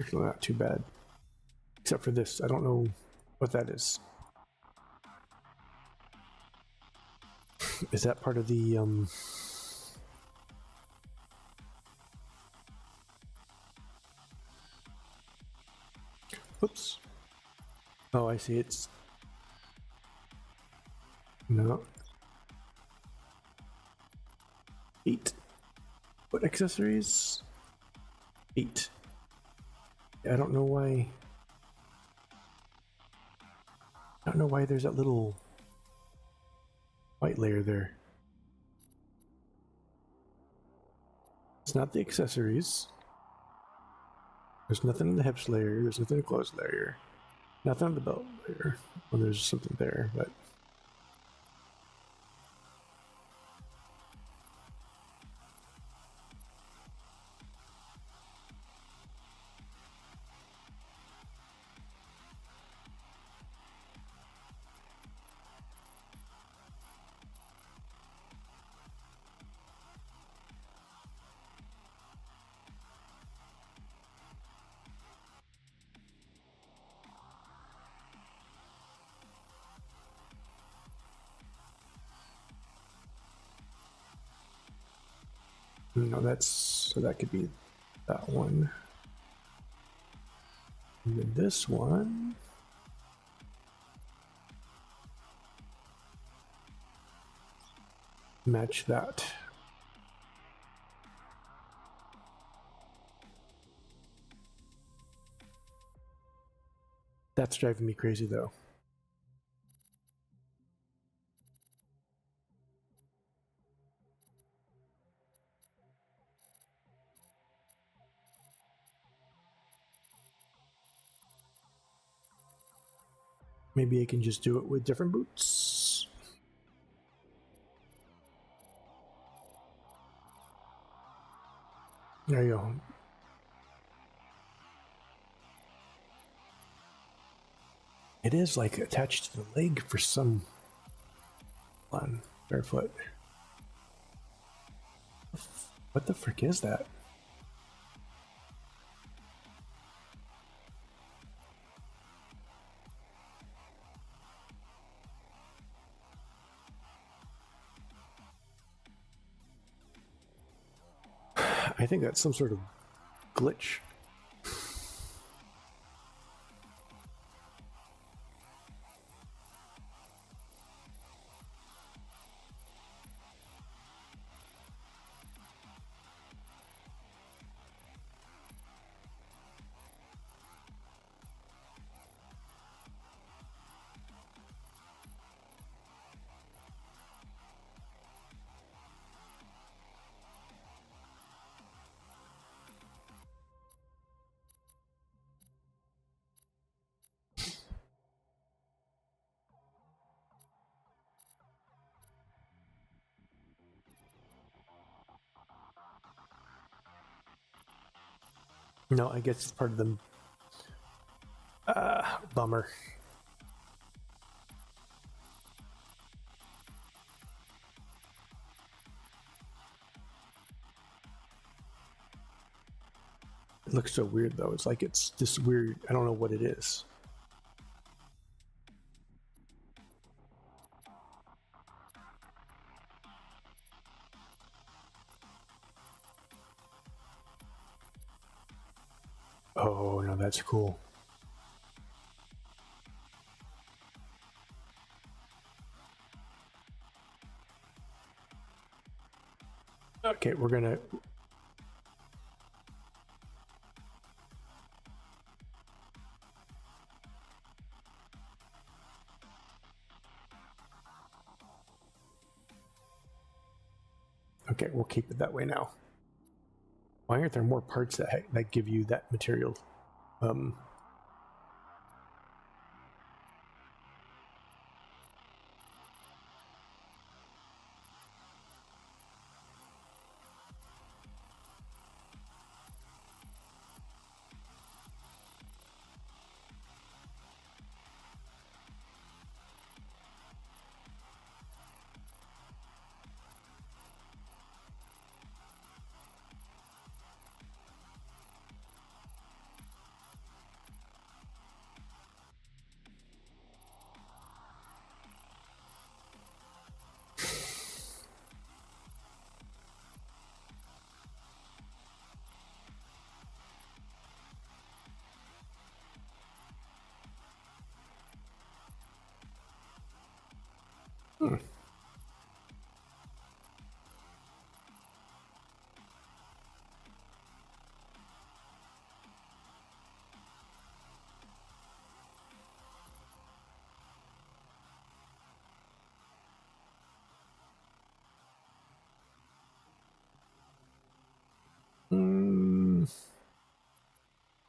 Speaker 1: Actually, not too bad. Except for this, I don't know what that is. Is that part of the Oops. Oh, I see. It's no. 8. What accessories? 8. I don't know why. I don't know why there's that little white layer there. It's not the accessories. There's nothing in the hips layer. There's nothing in the clothes layer. Nothing on the belt layer. Well, there's something there, but... No, that's so that could be that one. And then this one. Match that. That's driving me crazy though. Maybe I can just do it with different boots. There you go. It is like attached to the leg for some fun. Barefoot. What the frick is that? I think that's some sort of glitch. No, I guess it's part of the bummer. It looks so weird though. It's like it's this weird. I don't know what it is. Oh no, that's cool. Okay, we're gonna. Okay, we'll keep it that way now. Why aren't there more parts that give you that material? Hmm.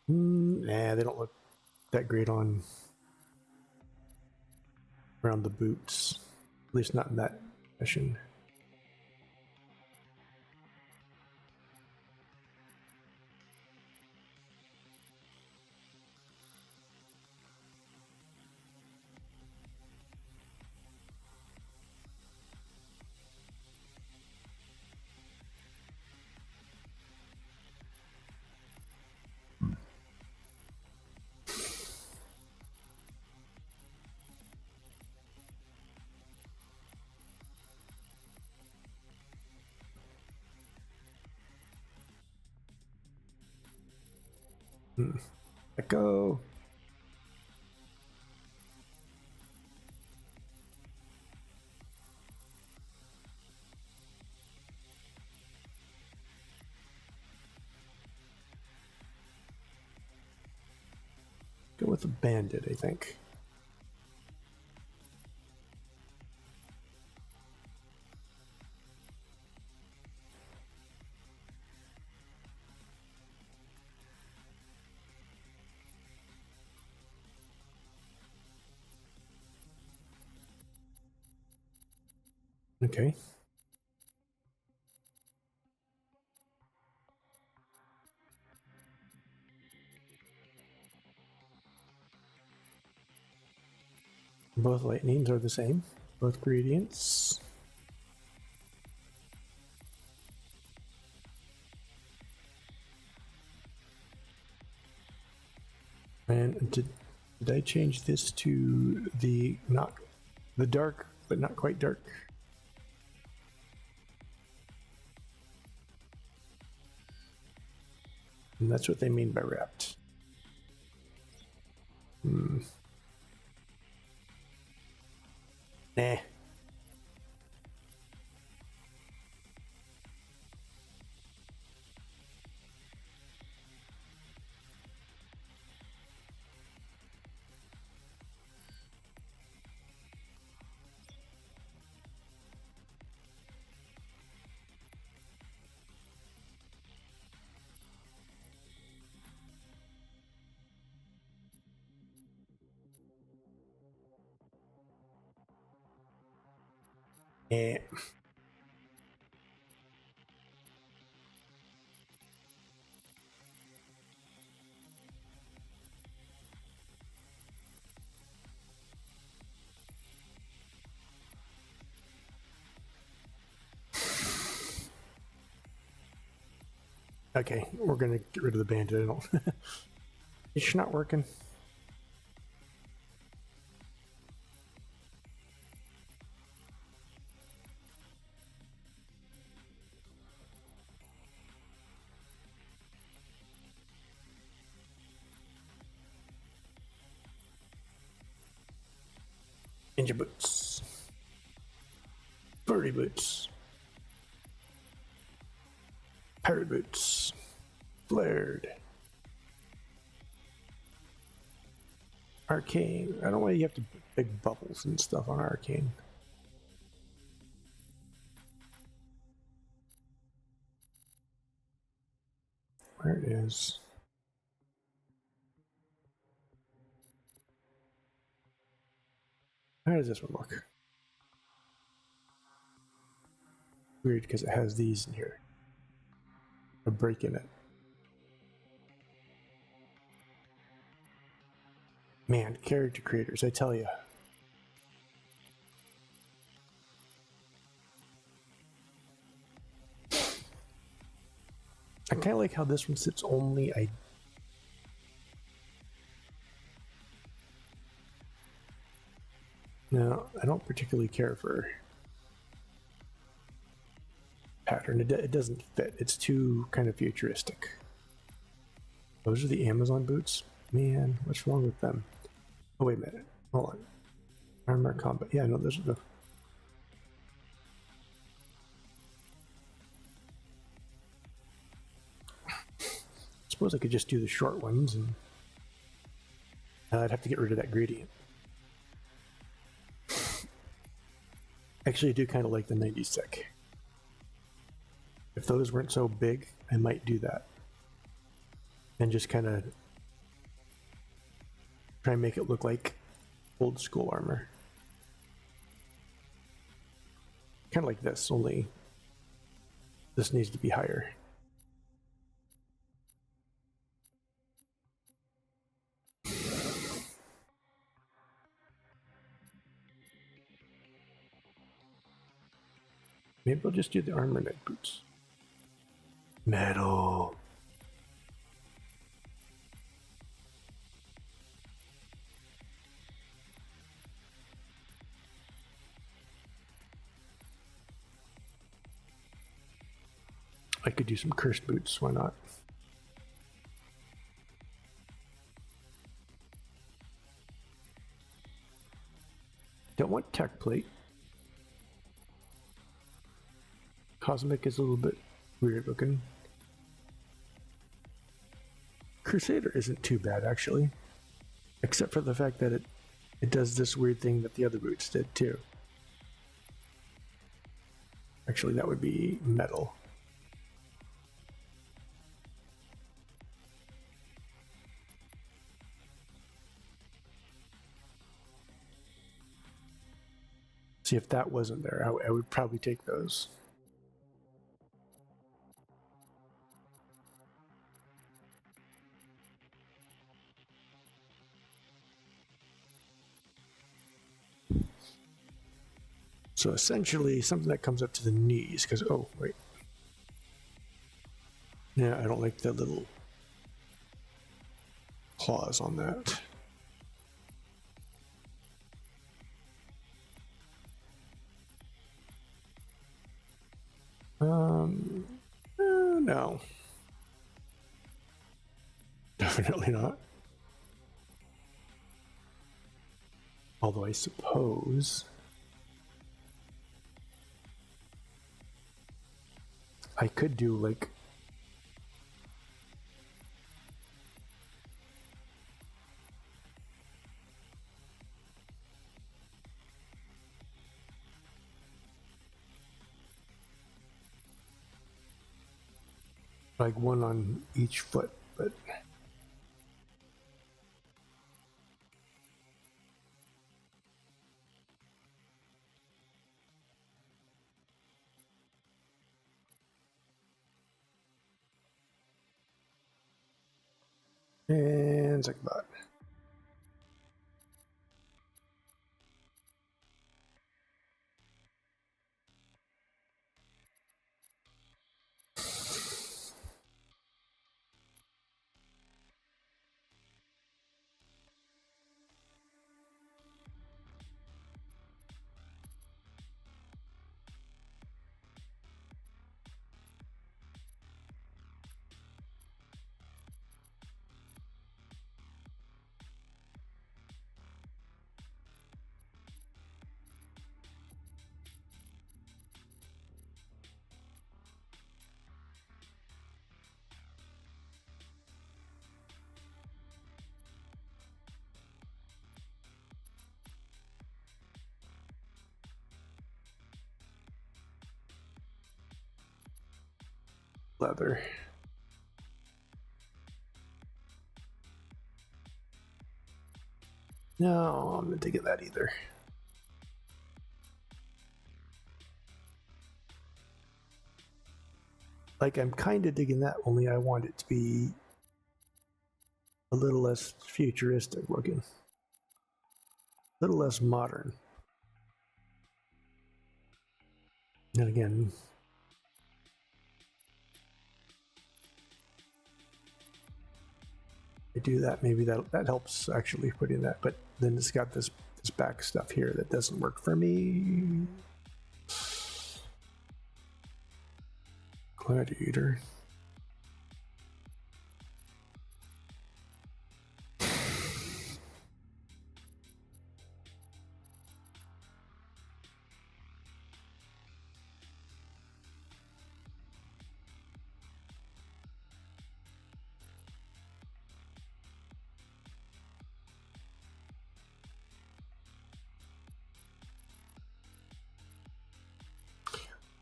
Speaker 1: Nah, they don't look that great on around the boots. At least not in that fashion. Let go. Go with the bandit, I think. Okay. Both lightnings are the same. Both gradients. And did I change this to the not the dark, but not quite dark? And that's what they mean by wrapped. Nah. Eh. Okay, we're gonna get rid of the bandit. I don't. It's not working. Ninja boots. Furry boots. Pirate boots. Flared. Arcane. I don't know why you have to put big bubbles and stuff on Arcane. Where it is. How does this one look? Weird because it has these in here. A break in it. Man, character creators, I tell you. I kind of like how this one sits only. No, I don't particularly care for pattern. It doesn't fit. It's too kind of futuristic. Those are the Amazon boots? Man, what's wrong with them? Oh, wait a minute. Hold on. Armor combat. Yeah, no, those are the... I suppose I could just do the short ones, and I'd have to get rid of that gradient. Actually, I do kind of like the 90s sec. If those weren't so big, I might do that. And just kind of try and make it look like old school armor. Kind of like this, only this needs to be higher. Maybe I'll just do the armor neck boots. Metal. I could do some cursed boots, why not? tech plate. Cosmic is a little bit weird looking. Crusader isn't too bad actually, except for the fact that it does this weird thing that the other boots did too. Actually, that would be metal. See, if that wasn't there, I would probably take those. So essentially, something that comes up to the knees, because, oh, wait. Yeah, I don't like the little claws on that. No. Definitely not. Although I suppose I could do like one on each foot, but and Zekbot. Leather. No, I'm not digging that either. Like, I'm kind of digging that, only I want it to be a little less futuristic looking, a little less modern. And again, I do that, maybe that helps actually putting that, but then it's got this back stuff here that doesn't work for me. Gladiator.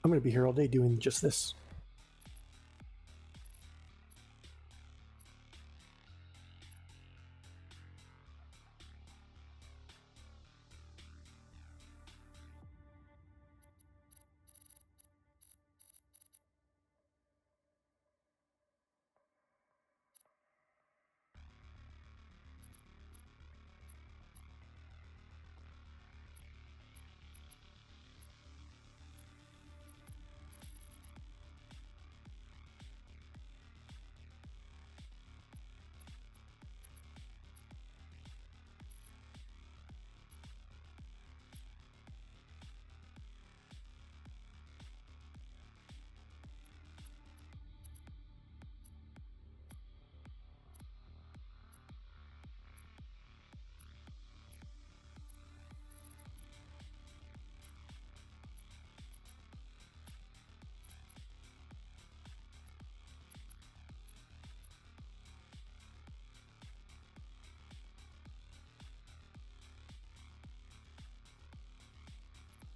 Speaker 1: I'm going to be here all day doing just this.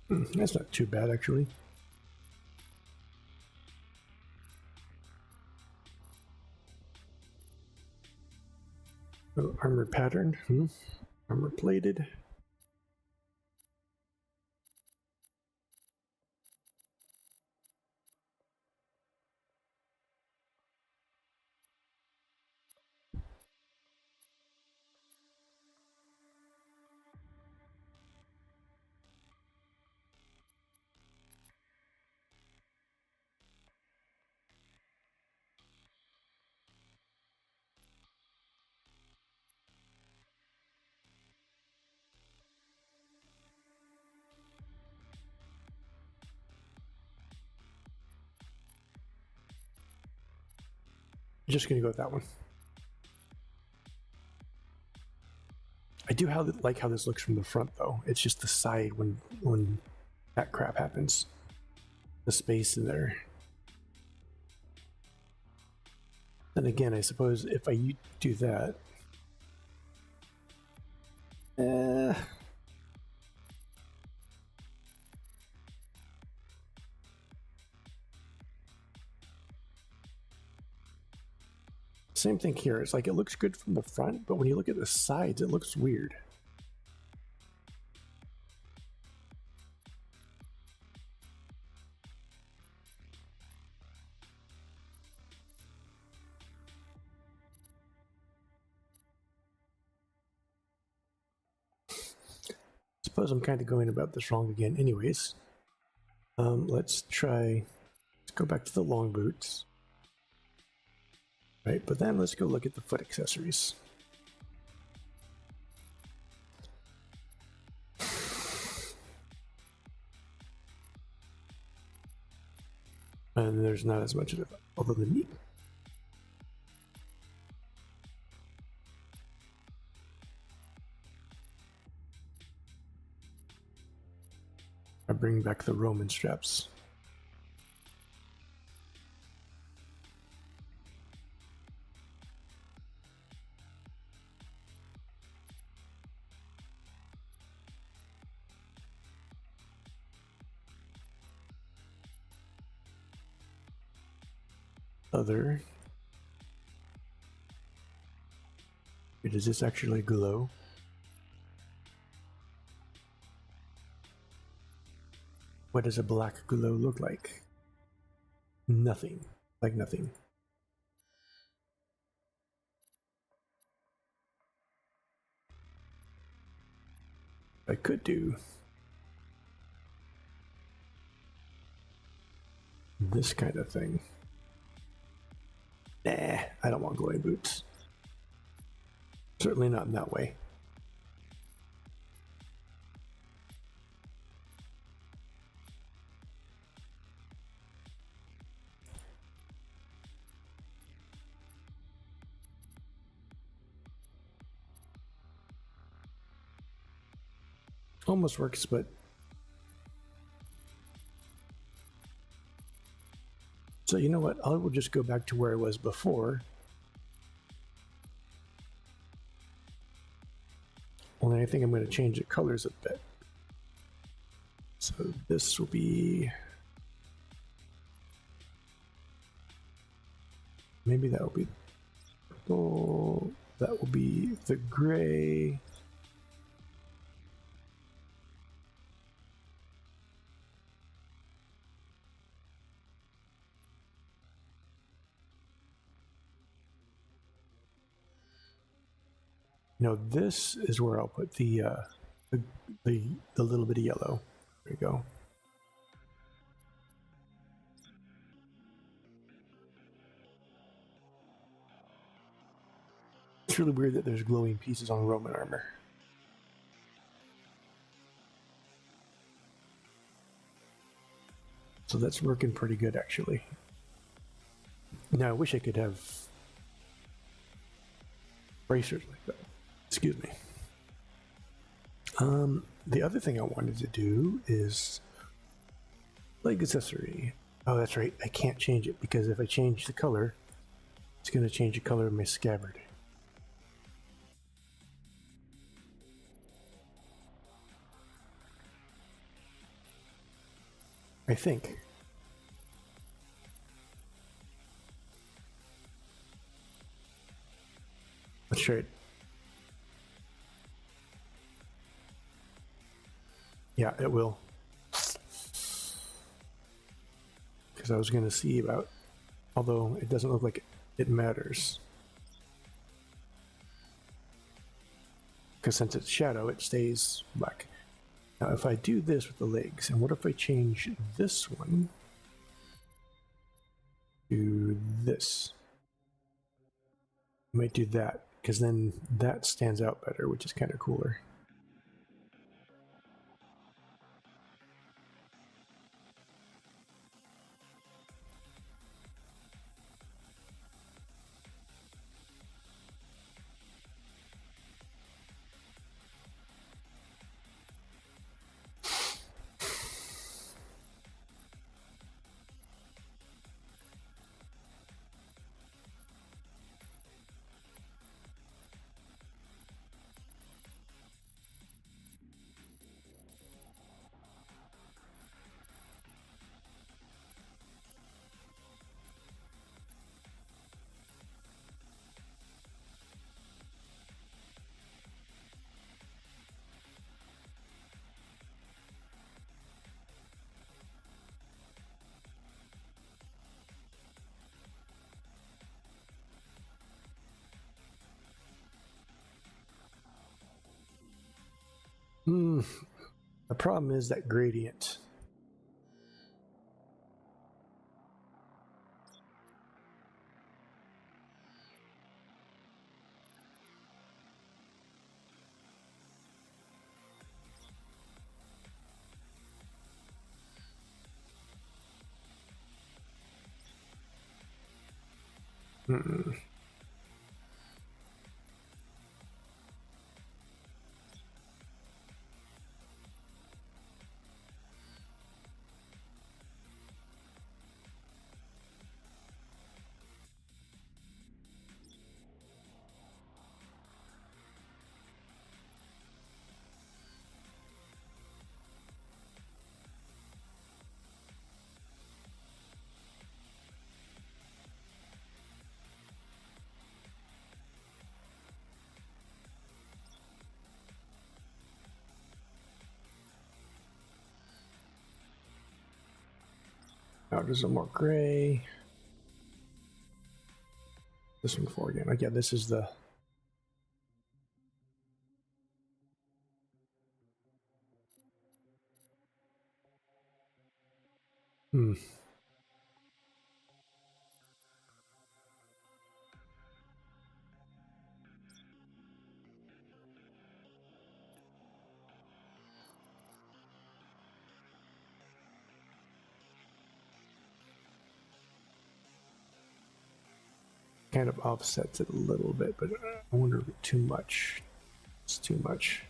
Speaker 1: That's not too bad, actually. Oh, armor pattern. Armor plated. Just gonna go with that one. I do like how this looks from the front, though. It's just the side when that crap happens. The space in there. Then again, I suppose if I do that, same thing here. It's like it looks good from the front, but when you look at the sides, it looks weird. Suppose I'm kind of going about this wrong again. Anyways, let's go back to the long boots. Right, but then let's go look at the foot accessories. And there's not as much of it, other than me. I bring back the Roman straps. Other. Does this actually glow? What does a black glow look like? Nothing. Like nothing. I could do this kind of thing. Nah, I don't want glowing boots. Certainly not in that way. Almost works, but so you know what? I will just go back to where I was before. Only I think I'm going to change the colors a bit. So this will be, maybe that will be purple. That will be the gray. No, this is where I'll put the little bit of yellow. There you go. It's really weird that there's glowing pieces on Roman armor. So that's working pretty good, actually. Now, I wish I could have bracers like that. Excuse me. The other thing I wanted to do is leg accessory. Oh, that's right. I can't change it because if I change the color, it's going to change the color of my scabbard. I think. Let's try it. Yeah, it will. Because I was going to see about, although it doesn't look like it matters. Because since it's shadow, it stays black. Now, if I do this with the legs, and what if I change this one to this? I might do that, because then that stands out better, which is kind of cooler. The problem is that gradient. Now there's a more gray. This one for again. Again, this is the. Kind of offsets it a little bit, but I wonder if it's too much. It's too much.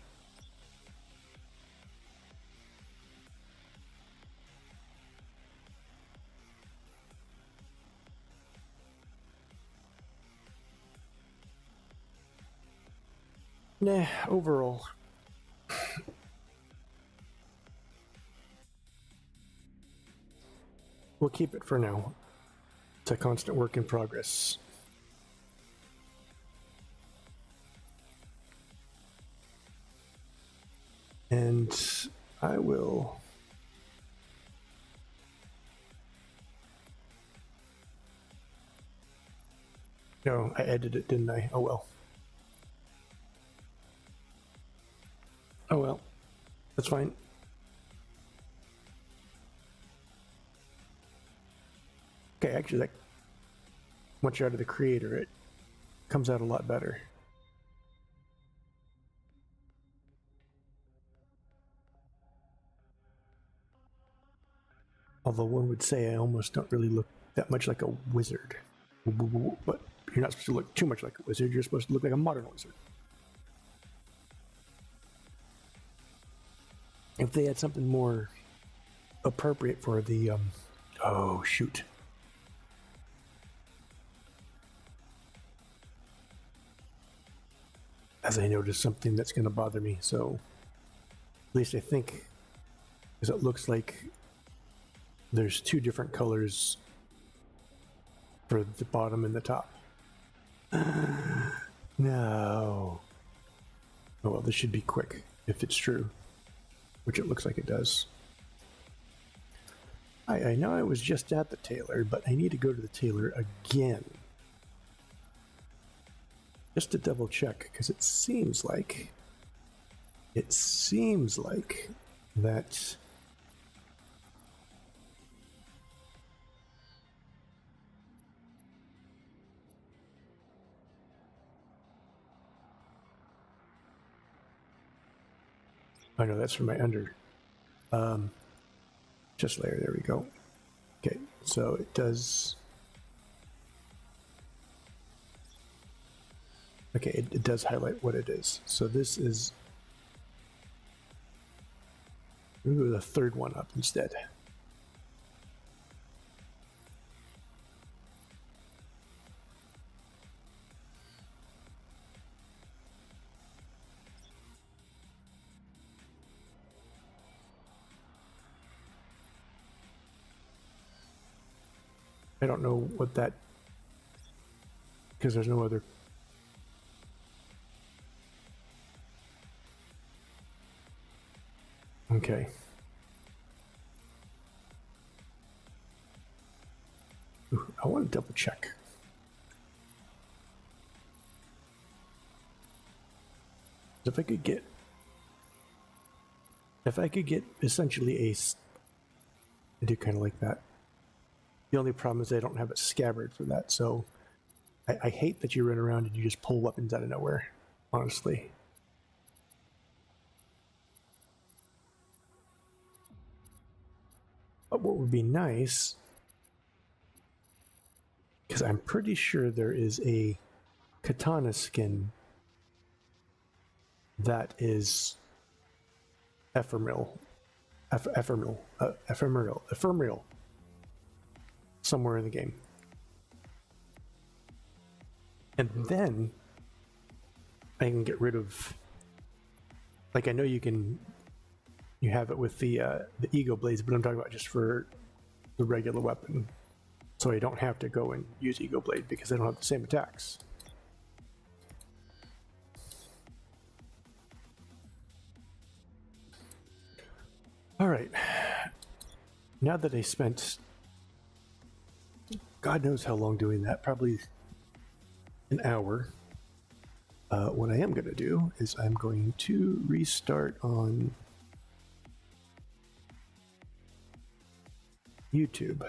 Speaker 1: Nah, overall. We'll keep it for now. It's a constant work in progress. And I will. No, I edited it, didn't I? Oh well. Oh well. That's fine. Okay, actually, that once you're out of the creator, it comes out a lot better. Although one would say I almost don't really look that much like a wizard. But you're not supposed to look too much like a wizard, you're supposed to look like a modern wizard. If they had something more appropriate for the, oh shoot. As I noticed something that's going to bother me, so at least I think, because it looks like there's two different colors for the bottom and the top. No. Oh well, this should be quick if it's true, which it looks like it does. I know I was just at the tailor, but I need to go to the tailor again. Just to double check, because it seems like that oh no, that's for my under. Just layer, there we go. Okay, so it does. Okay, it does highlight what it is. So this is. Ooh, the third one up instead. I don't know what that, because there's no other. Okay. Ooh, I want to double check. If I could get essentially I do kind of like that. The only problem is I don't have a scabbard for that, so I hate that you run around and you just pull weapons out of nowhere, honestly. But what would be nice, because I'm pretty sure there is a katana skin that is ephemeral, somewhere in the game. And then I can get rid of, like, I know you have it with the ego blades, but I'm talking about just for the regular weapon. So I don't have to go and use ego blade because I don't have the same attacks. All right. Now that I spent God knows how long doing that, probably an hour, what I am going to do is I'm going to restart on YouTube.